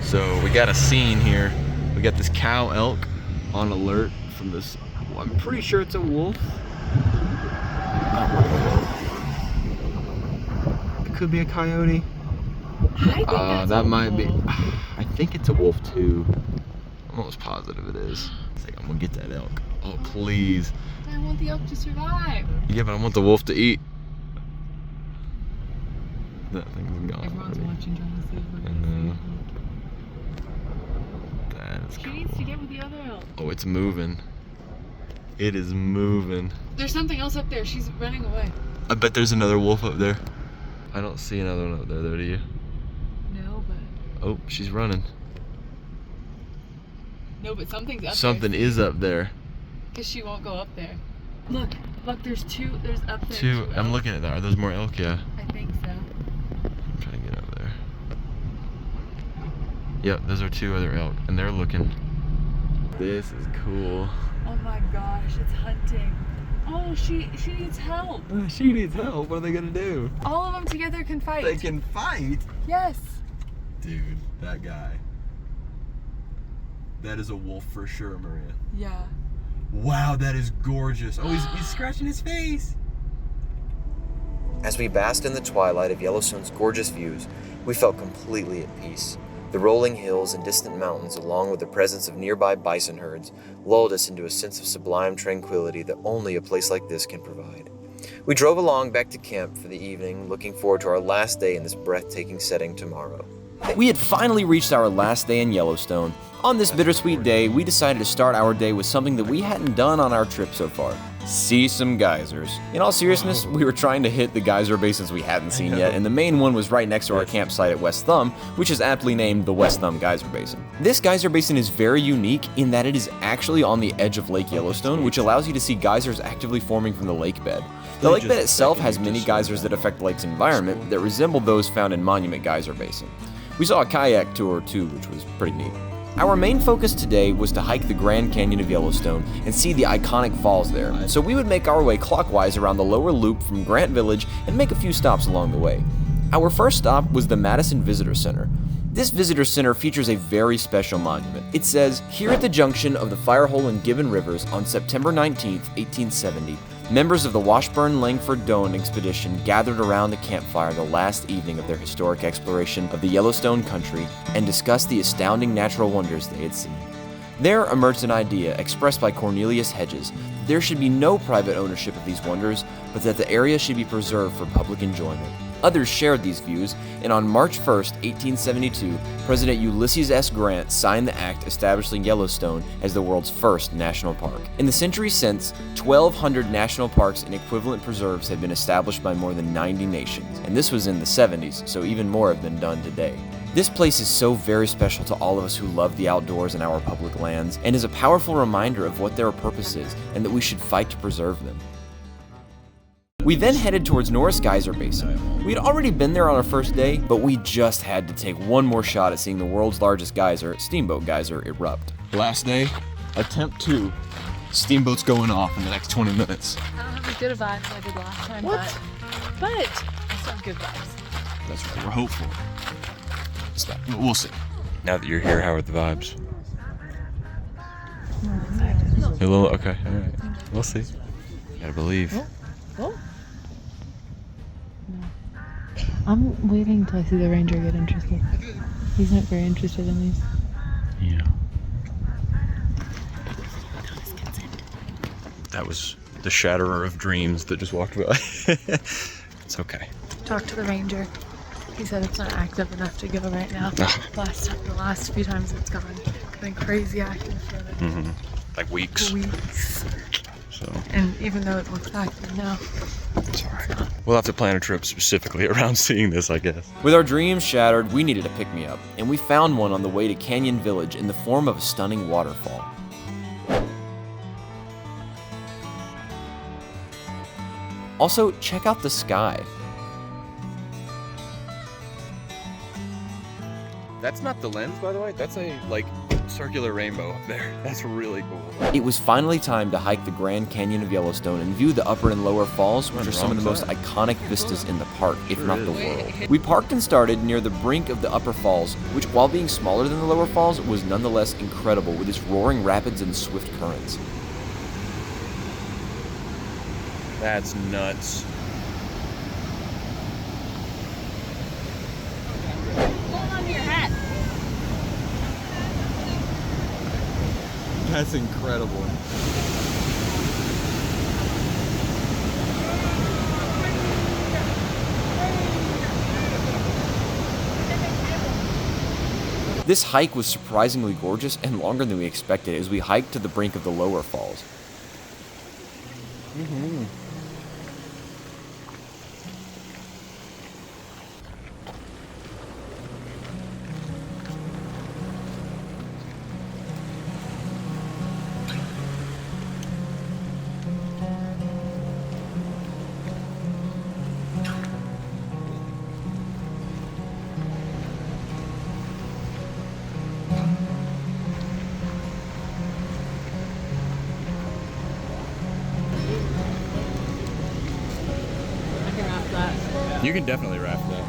So we got a scene here. We got this cow elk on alert from this. Well, I'm pretty sure it's a wolf. It could be a coyote. That might be. I think it's a wolf too. I'm almost positive it is. It's like, I'm gonna get that elk. Oh please. I want the elk to survive. Yeah, but I want the wolf to eat. That thing's gone. Everyone's already. watching, trying to see if we're I gonna know. see. That's She cool. needs to get with the other elk. Oh, it's moving. It is moving. There's something else up there. She's running away. I bet there's another wolf up there. I don't see another one up there though, do you? No, but Oh, she's running. something's up Something there. is up there. Because she won't go up there. Look, there's two. There's up there. Two. I'm elk. looking at that. Are those more elk? Yeah. I think so. I'm trying to get over there. Yep, those are two other elk, and they're looking. This is cool. Oh my gosh, it's hunting. Oh, she needs help. She needs help. What are they gonna do? All of them together can fight. They can fight. Yes. Dude, that guy. That is a wolf for sure, Maria. Yeah. Wow, that is gorgeous. Oh, he's scratching his face. As we basked in the twilight of Yellowstone's gorgeous views, we felt completely at peace. The rolling hills and distant mountains, along with the presence of nearby bison herds, lulled us into a sense of sublime tranquility that only a place like this can provide. We drove along back to camp for the evening, looking forward to our last day in this breathtaking setting tomorrow. We had finally reached our last day in Yellowstone. On this bittersweet day, we decided to start our day with something that we hadn't done on our trip so far. See some geysers. In all seriousness, we were trying to hit the geyser basins we hadn't seen yet, and the main one was right next to our campsite at West Thumb, which is aptly named the West Thumb Geyser Basin. This geyser basin is very unique in that it is actually on the edge of Lake Yellowstone, which allows you to see geysers actively forming from the lake bed. The lake bed itself has many geysers that affect the lake's environment that resemble those found in Monument Geyser Basin. We saw a kayak tour too, which was pretty neat. Our main focus today was to hike the Grand Canyon of Yellowstone and see the iconic falls there, so we would make our way clockwise around the lower loop from Grant Village and make a few stops along the way. Our first stop was the Madison Visitor Center. This visitor center features a very special monument. It says, "Here at the junction of the Firehole and Gibbon Rivers on September 19th, 1870, members of the Washburn-Langford-Doane expedition gathered around the campfire the last evening of their historic exploration of the Yellowstone country and discussed the astounding natural wonders they had seen. There emerged an idea expressed by Cornelius Hedges that there should be no private ownership of these wonders, but that the area should be preserved for public enjoyment. Others shared these views, and on March 1st, 1872, President Ulysses S. Grant signed the act establishing Yellowstone as the world's first national park. In the century since, 1,200 national parks and equivalent preserves have been established by more than 90 nations, and this was in the 70s, so even more have been done today. This place is so very special to all of us who love the outdoors and our public lands, and is a powerful reminder of what their purpose is, and that we should fight to preserve them. We then headed towards Norris Geyser Basin. We had already been there on our first day, but we just had to take one more shot at seeing the world's largest geyser, Steamboat Geyser, erupt. Last day, attempt 2. Steamboat's going off in the next 20 minutes. I don't have as good a vibe as I did last time, but I still have good vibes. That's right, we're hopeful. We'll see. Now that you're here, how are the vibes? A little, okay, all right. We'll see. Gotta believe. Oh. No. I'm waiting until I see the ranger get interested. He's not very interested in these. Yeah. That was the shatterer of dreams that just walked by. It's okay. Talk to the ranger. He said it's not active enough to go right now. The last few times it's gone, been crazy active for it. Like weeks. So. And even though it looks active now, it's alright. We'll have to plan a trip specifically around seeing this, I guess. With our dreams shattered, we needed a pick-me-up, and we found one on the way to Canyon Village in the form of a stunning waterfall. Also, check out the sky. That's not the lens, by the way. That's a, circular rainbow up there. That's really cool. It was finally time to hike the Grand Canyon of Yellowstone and view the upper and lower falls, which are some of the most iconic vistas in the park, if not the world. We parked and started near the brink of the upper falls, which, while being smaller than the lower falls, was nonetheless incredible with its roaring rapids and swift currents. That's nuts. hold on to your hat. That's incredible. This hike was surprisingly gorgeous and longer than we expected as we hiked to the brink of the lower falls. You can definitely raft that.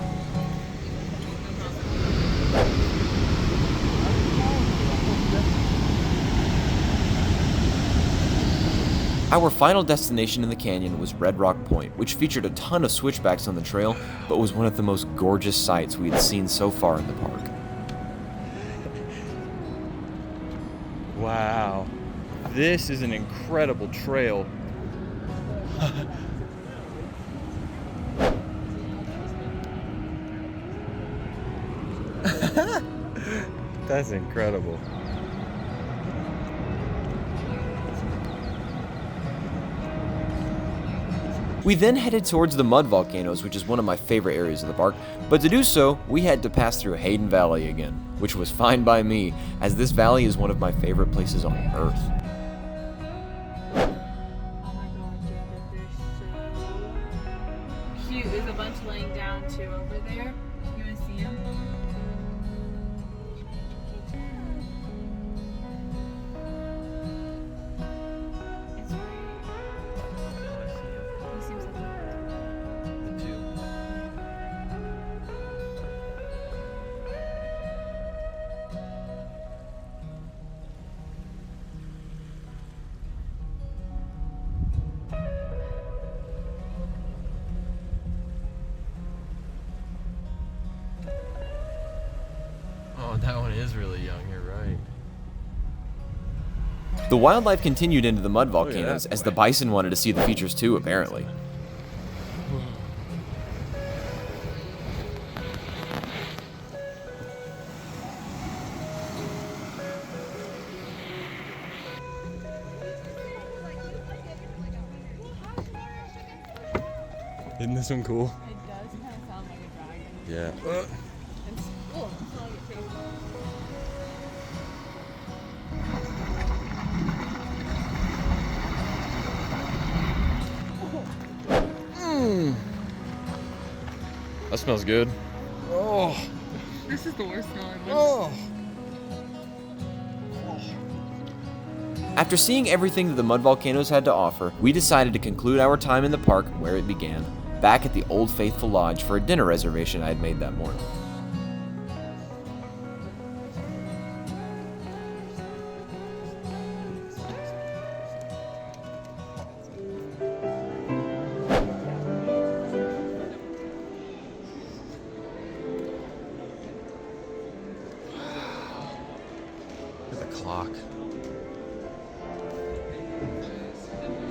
Our final destination in the canyon was Red Rock Point, which featured a ton of switchbacks on the trail, but was one of the most gorgeous sights we had seen so far in the park. Wow. This is an incredible trail. That's incredible. We then headed towards the mud volcanoes, which is one of my favorite areas of the park, but to do so, we had to pass through Hayden Valley again, which was fine by me, as this valley is one of my favorite places on Earth. Oh my god, they're so cute. There's a bunch laying down too over there. You wanna see them? It's right. He seems like Oh, that one is really young, you're right. The wildlife continued into the mud volcanoes, that as the bison wanted to see the features too, apparently. Isn't this one cool? It does kind of sound like a dragon. Yeah. It's cool. It's like it tastes. That smells good. Oh. This is the worst smelling one. Oh. After seeing everything that the mud volcanoes had to offer, we decided to conclude our time in the park where it began, back at the Old Faithful Lodge for a dinner reservation I had made that morning. Look at the clock.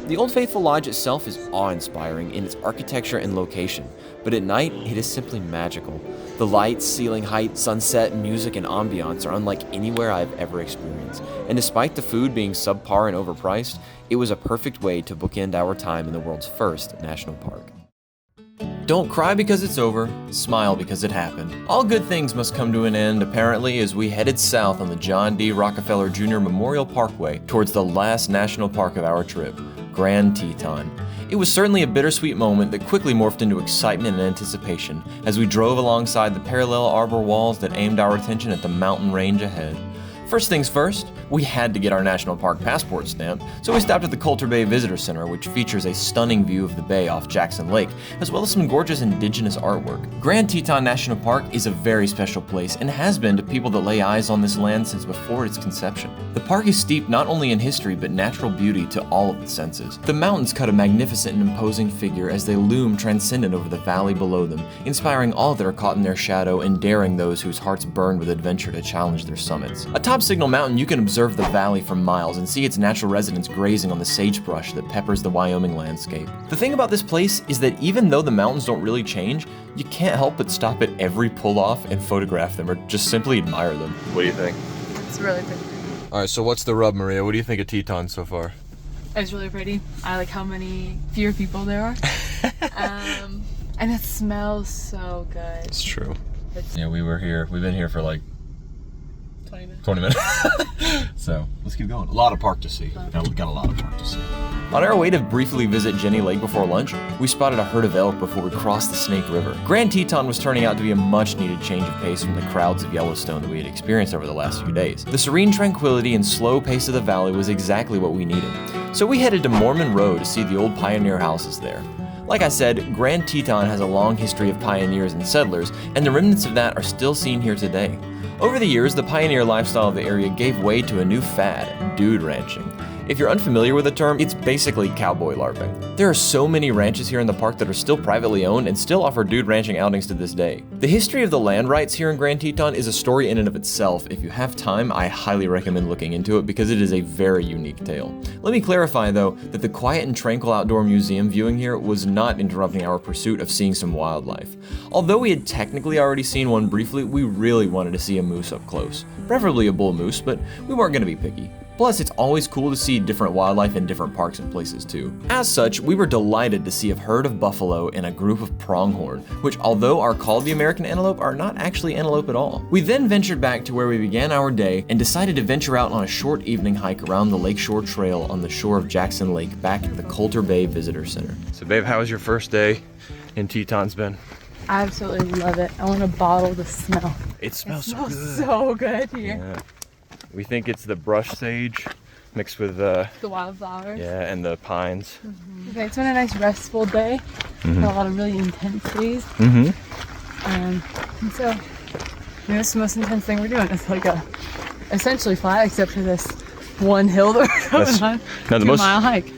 The Old Faithful Lodge itself is awe-inspiring in its architecture and location, but at night, it is simply magical. The lights, ceiling height, sunset, music, and ambiance are unlike anywhere I've ever experienced, and despite the food being subpar and overpriced, it was a perfect way to bookend our time in the world's first national park. Don't cry because it's over, smile because it happened. All good things must come to an end, apparently, as we headed south on the John D. Rockefeller Jr. Memorial Parkway towards the last national park of our trip, Grand Teton. It was certainly a bittersweet moment that quickly morphed into excitement and anticipation as we drove alongside the parallel arbor walls that aimed our attention at the mountain range ahead. First things first, we had to get our national park passport stamped, so we stopped at the Coulter Bay Visitor Center, which features a stunning view of the bay off Jackson Lake, as well as some gorgeous indigenous artwork. Grand Teton National Park is a very special place and has been to people that lay eyes on this land since before its conception. The park is steeped not only in history but natural beauty to all of the senses. The mountains cut a magnificent and imposing figure as they loom transcendent over the valley below them, inspiring all that are caught in their shadow and daring those whose hearts burn with adventure to challenge their summits. Atop Signal Mountain, you can observe the valley for miles and see its natural residents grazing on the sagebrush that peppers the Wyoming landscape. The thing about this place is that even though the mountains don't really change, you can't help but stop at every pull-off and photograph them or just simply admire them. What do you think? It's really pretty. All right, so what's the rub, Maria? What do you think of Teton so far? It's really pretty. I like how many fewer people there are. And it smells so good. It's true. It's Yeah, we've been here for like 20 minutes. 20 minutes. So let's keep going. A lot of park to see. We've got a lot of park to see. On our way to briefly visit Jenny Lake before lunch, we spotted a herd of elk before we crossed the Snake River. Grand Teton was turning out to be a much-needed change of pace from the crowds of Yellowstone that we had experienced over the last few days. The serene tranquility and slow pace of the valley was exactly what we needed. So we headed to Mormon Row to see the old pioneer houses there. Like I said, Grand Teton has a long history of pioneers and settlers, and the remnants of that are still seen here today. Over the years, the pioneer lifestyle of the area gave way to a new fad, dude ranching. If you're unfamiliar with the term, it's basically cowboy LARPing. There are so many ranches here in the park that are still privately owned and still offer dude ranching outings to this day. The history of the land rights here in Grand Teton is a story in and of itself. If you have time, I highly recommend looking into it because it is a very unique tale. Let me clarify though, that the quiet and tranquil outdoor museum viewing here was not interrupting our pursuit of seeing some wildlife. Although we had technically already seen one briefly, we really wanted to see a moose up close. Preferably a bull moose, but we weren't going to be picky. Plus, it's always cool to see different wildlife in different parks and places too. As such, we were delighted to see a herd of buffalo and a group of pronghorn, which although are called the American antelope, are not actually antelope at all. We then ventured back to where we began our day and decided to venture out on a short evening hike around the Lakeshore Trail on the shore of Jackson Lake back at the Coulter Bay Visitor Center. So babe, how was your first day in Teton's Bend? I absolutely love it. I want to bottle the smell. It smells so good. So good here. Yeah. We think it's the brush sage mixed with The wildflowers. yeah, and the pines. Okay, it's been a nice restful day. Had a lot of really intense days. And so, this is the most intense thing we're doing. It's like essentially flat except for this one hill that we're going on. No, the 2-mile hike.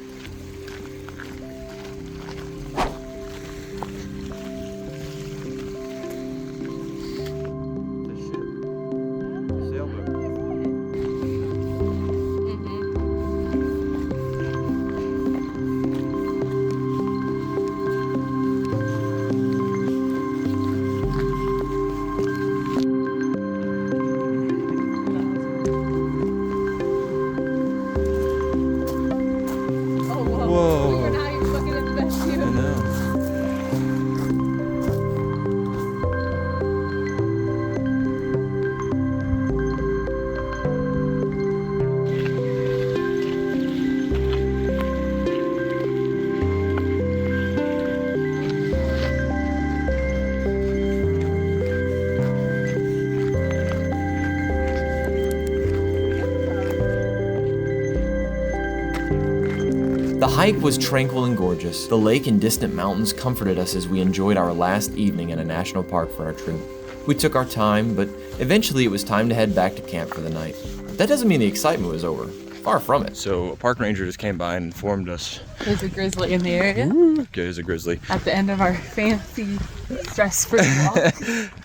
The hike was tranquil and gorgeous. The lake and distant mountains comforted us as we enjoyed our last evening in a national park for our trip. We took our time, but eventually it was time to head back to camp for the night. That doesn't mean the excitement was over. Far from it. So a park ranger just came by and informed us. There's a grizzly in the area. Okay, there's a grizzly. At the end of our fancy stress-free walk.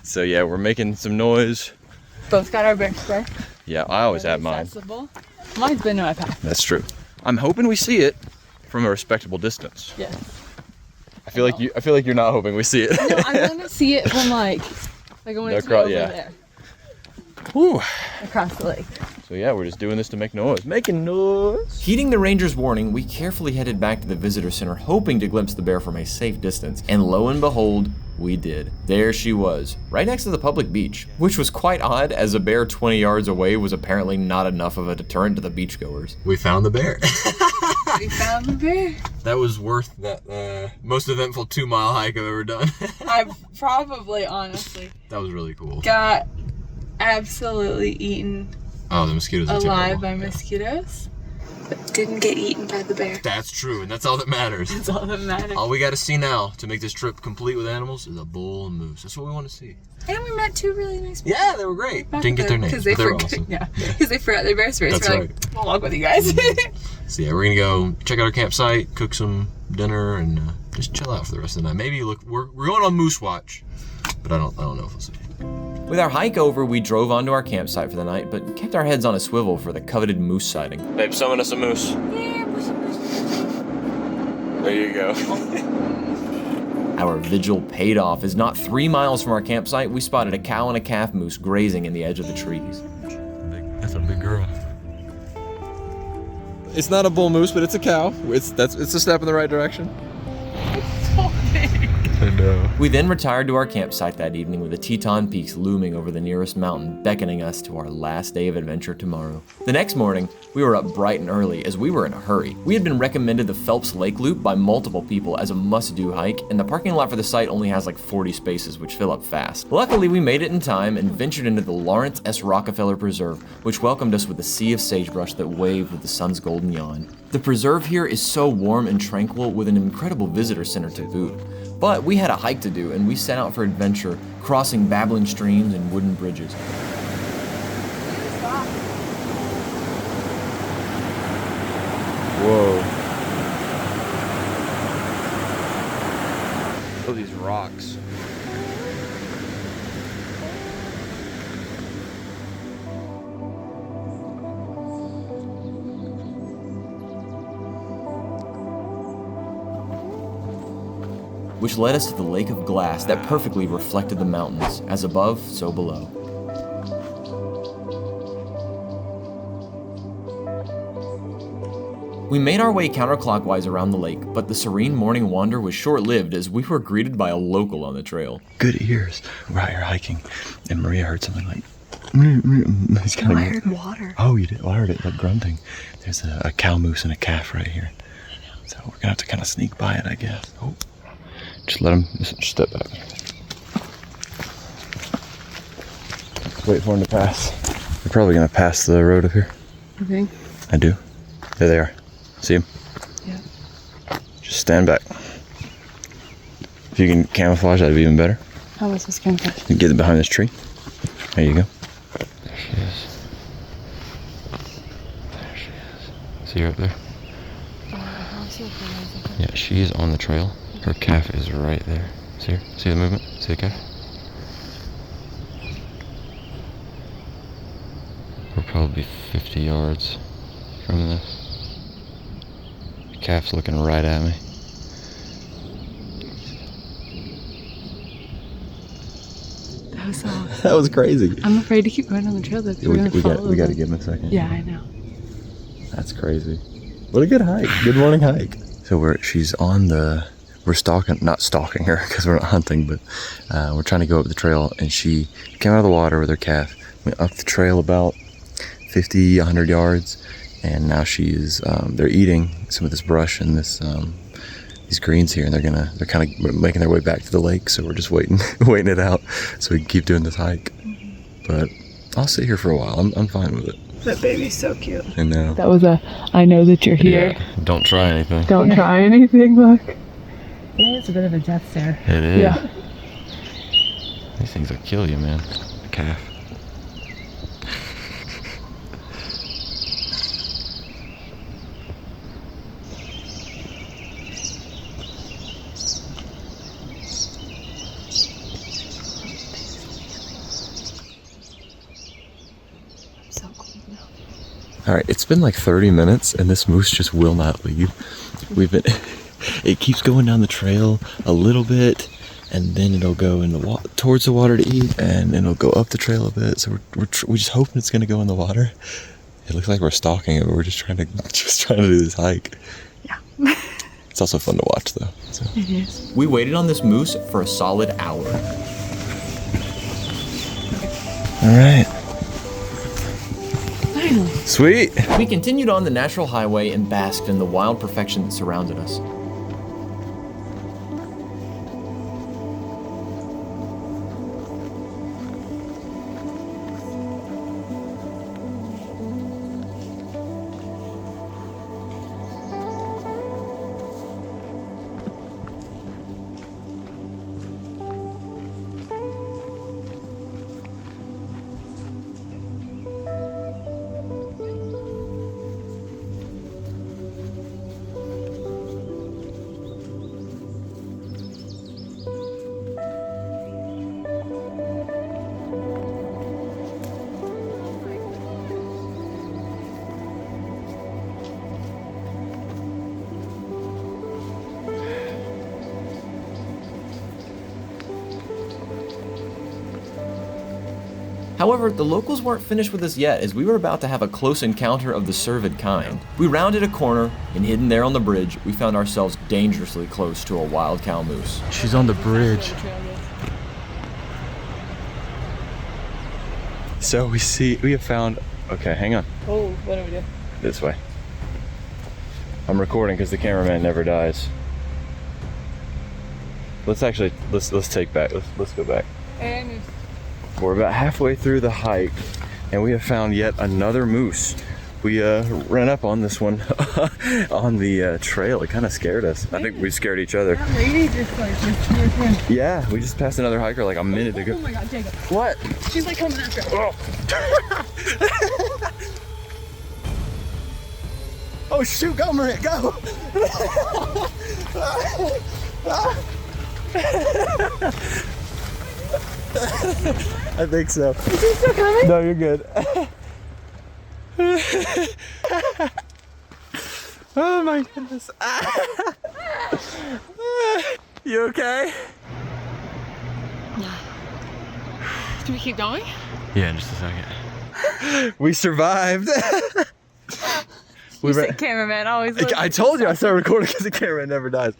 So yeah, we're making some noise. Both got our bear spray. Yeah, I always have mine. Accessible. Mine's been in my pack. That's true. I'm hoping we see it from a respectable distance. Yes. I feel like you're not hoping we see it. No, I want to see it from like I want it to be over there. Whew. Across the lake. So yeah, we're just doing this to make noise. Making noise. Heeding the ranger's warning, we carefully headed back to the visitor center, hoping to glimpse the bear from a safe distance. And lo and behold, we did. There she was, right next to the public beach, which was quite odd as a bear 20 yards away was apparently not enough of a deterrent to the beachgoers. We found the bear. We found the bear. That was worth that most eventful 2-mile hike I've ever done. I've probably, honestly, That was really cool. got absolutely eaten Oh, the mosquitoes are alive terrible. by mosquitoes, but didn't get eaten by the bear. That's true, and that's all that matters. That's all that matters. All we got to see now to make this trip complete with animals is a bull and moose. That's what we want to see. And we met 2 really nice people. Yeah, they were great. Didn't get their names, Because they, but they were forgot- awesome. yeah, because they forgot their bear sprays. That's We're like, we'll walk with you guys. So yeah, we're gonna go check out our campsite, cook some dinner, and just chill out for the rest of the night. Maybe look, we're going on moose watch, but I don't know if we'll see. With our hike over, we drove onto our campsite for the night, but kept our heads on a swivel for the coveted moose sighting. Babe, summon us a moose. There you go. Our vigil paid off as not 3 miles from our campsite, we spotted a cow and a calf moose grazing in the edge of the trees. That's a big girl. It's not a bull moose, but it's a cow. It's a step in the right direction. I know. We then retired to our campsite that evening with the Teton Peaks looming over the nearest mountain, beckoning us to our last day of adventure tomorrow. The next morning, we were up bright and early as we were in a hurry. We had been recommended the Phelps Lake Loop by multiple people as a must-do hike, and the parking lot for the site only has like 40 spaces, which fill up fast. Luckily, we made it in time and ventured into the Lawrence S. Rockefeller Preserve, which welcomed us with a sea of sagebrush that waved with the sun's golden yawn. The preserve here is so warm and tranquil with an incredible visitor center to boot. But we had a hike to do, and we set out for adventure, crossing babbling streams and wooden bridges. Whoa. Look at these rocks. Which led us to the lake of glass that perfectly reflected the mountains, as above, so below. We made our way counterclockwise around the lake, but the serene morning wander was short-lived as we were greeted by a local on the trail. Good ears. We're out here hiking, and Maria heard something like. He's kind I heard water. Oh, you did? Well, I heard it like grunting. There's a cow moose and a calf right here. So we're gonna have to kind of sneak by it, I guess. Oh. Just let him step back. Wait for him to pass. They're probably gonna pass the road up here. You think? I do. There they are. See him? Yeah. Just stand back. If you can camouflage, that'd be even better. How was this camouflage? You can get behind this tree. There you go. There she is. There she is. See her up there? Yeah, she is on the trail. Her calf is right there. See her? See the movement? See the calf? We're probably 50 yards from this. The calf's looking right at me. That was That was crazy. I'm afraid to keep going on the trail though. We're gonna follow We got to them. give him a second. Yeah, I know. That's crazy. What a good hike. Good morning hike. So she's on we're not stalking her because we're not hunting, but we're trying to go up the trail, and she came out of the water with her calf, went up the trail about 50, 100 yards, and now they're eating some of this brush and these greens here, and they're kind of making their way back to the lake, so we're just waiting it out so we can keep doing this hike. But I'll sit here for a while. I'm fine with it. That baby's so cute. I know. That was I know that you're here. Yeah, don't try anything. Don't try anything, look. Yeah, it's a bit of a death stare. It is. Yeah. These things will kill you, man. A calf. So cool now. All right, it's been like 30 minutes and this moose just will not leave. It keeps going down the trail a little bit and then it'll go in the towards the water to eat and then it'll go up the trail a bit. So we're just hoping it's gonna go in the water. It looks like we're stalking it, but we're just trying to do this hike. Yeah. It's also fun to watch though. So. It is. We waited on this moose for a solid hour. All right. Finally. Sweet. We continued on the natural highway and basked in the wild perfection that surrounded us. However, the locals weren't finished with us yet, as we were about to have a close encounter of the cervid kind. We rounded a corner, and hidden there on the bridge, we found ourselves dangerously close to a wild cow moose. She's on the bridge. So we have found, okay, hang on. Oh, what do we do? This way. I'm recording because the cameraman never dies. Let's take back, let's go back. And We're about halfway through the hike and we have found yet another moose. We ran up on this one on the trail. It kind of scared us. I think we scared each other. that lady just like just towards him. Yeah, we just passed another hiker like a minute ago. Oh my god, Jacob. What? She's like coming after us. Oh shoot, go Maria, go! I think so. Is she still coming? No, you're good. Oh my goodness. You okay? Do we keep going? Yeah, in just a second. We survived. You said cameraman always. I told you I started recording because the camera never dies.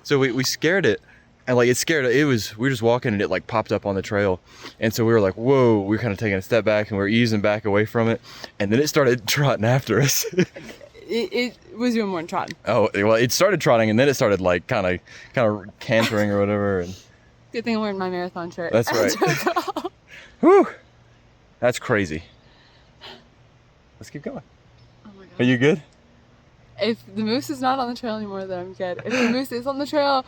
So we scared it. And like we were just walking and it like popped up on the trail. And so we were like, whoa, we were kind of taking a step back and we were easing back away from it. And then it started trotting after us. It was doing more than trotting. Oh, well, it started trotting and then it started like kind of cantering or whatever. And Good thing I'm wearing my marathon shirt. that's right. Whew. That's crazy. Let's keep going. Oh my god. Are you good? If the moose is not on the trail anymore, then I'm good. If the moose is on the trail,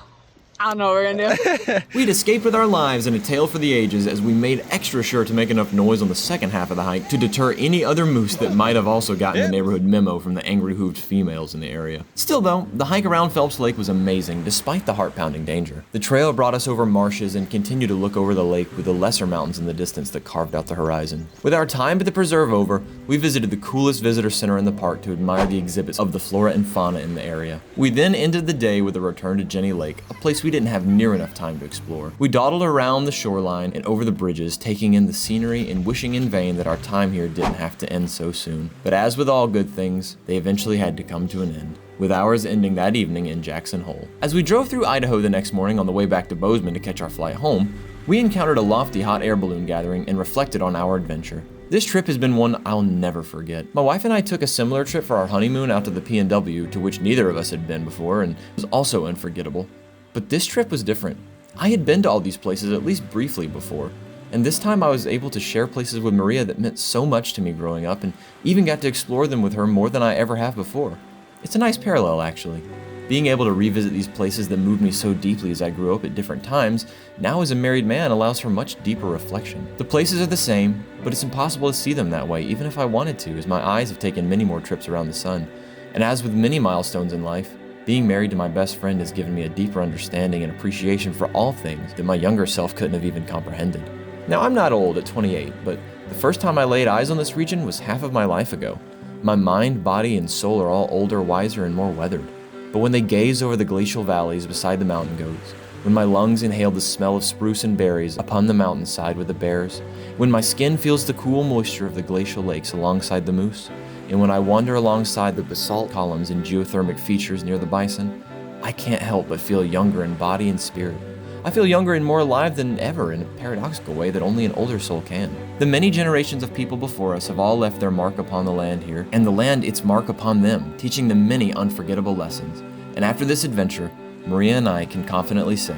I don't know what we're gonna do. We'd escaped with our lives in a tale for the ages, as we made extra sure to make enough noise on the second half of the hike to deter any other moose that might have also gotten the neighborhood memo from the angry hooved females in the area. Still though, the hike around Phelps Lake was amazing despite the heart-pounding danger. The trail brought us over marshes and continued to look over the lake with the lesser mountains in the distance that carved out the horizon. With our time at the preserve over, we visited the coolest visitor center in the park to admire the exhibits of the flora and fauna in the area. We then ended the day with a return to Jenny Lake, a place we didn't have near enough time to explore. We dawdled around the shoreline and over the bridges, taking in the scenery and wishing in vain that our time here didn't have to end so soon. But as with all good things, they eventually had to come to an end, with ours ending that evening in Jackson Hole. As we drove through Idaho the next morning on the way back to Bozeman to catch our flight home, we encountered a lofty hot air balloon gathering and reflected on our adventure. This trip has been one I'll never forget. My wife and I took a similar trip for our honeymoon out to the PNW, to which neither of us had been before, and was also unforgettable. But this trip was different. I had been to all these places at least briefly before, And this time I was able to share places with Maria that meant so much to me growing up, and even got to explore them with her more than I ever have before. It's a nice parallel, actually. Being able to revisit these places that moved me so deeply as I grew up at different times, now as a married man allows for much deeper reflection. The places are the same, but it's impossible to see them that way, even if I wanted to, as my eyes have taken many more trips around the sun. And as with many milestones in life, being married to my best friend has given me a deeper understanding and appreciation for all things that my younger self couldn't have even comprehended. Now, I'm not old at 28, but the first time I laid eyes on this region was half of my life ago. My mind, body, and soul are all older, wiser, and more weathered. But when they gaze over the glacial valleys beside the mountain goats, when my lungs inhale the smell of spruce and berries upon the mountainside with the bears, when my skin feels the cool moisture of the glacial lakes alongside the moose, and when I wander alongside the basalt columns and geothermic features near the bison, I can't help but feel younger in body and spirit. I feel younger and more alive than ever in a paradoxical way that only an older soul can. The many generations of people before us have all left their mark upon the land here, and the land its mark upon them, teaching them many unforgettable lessons. And after this adventure, Maria and I can confidently say,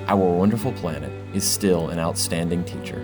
our wonderful planet is still an outstanding teacher.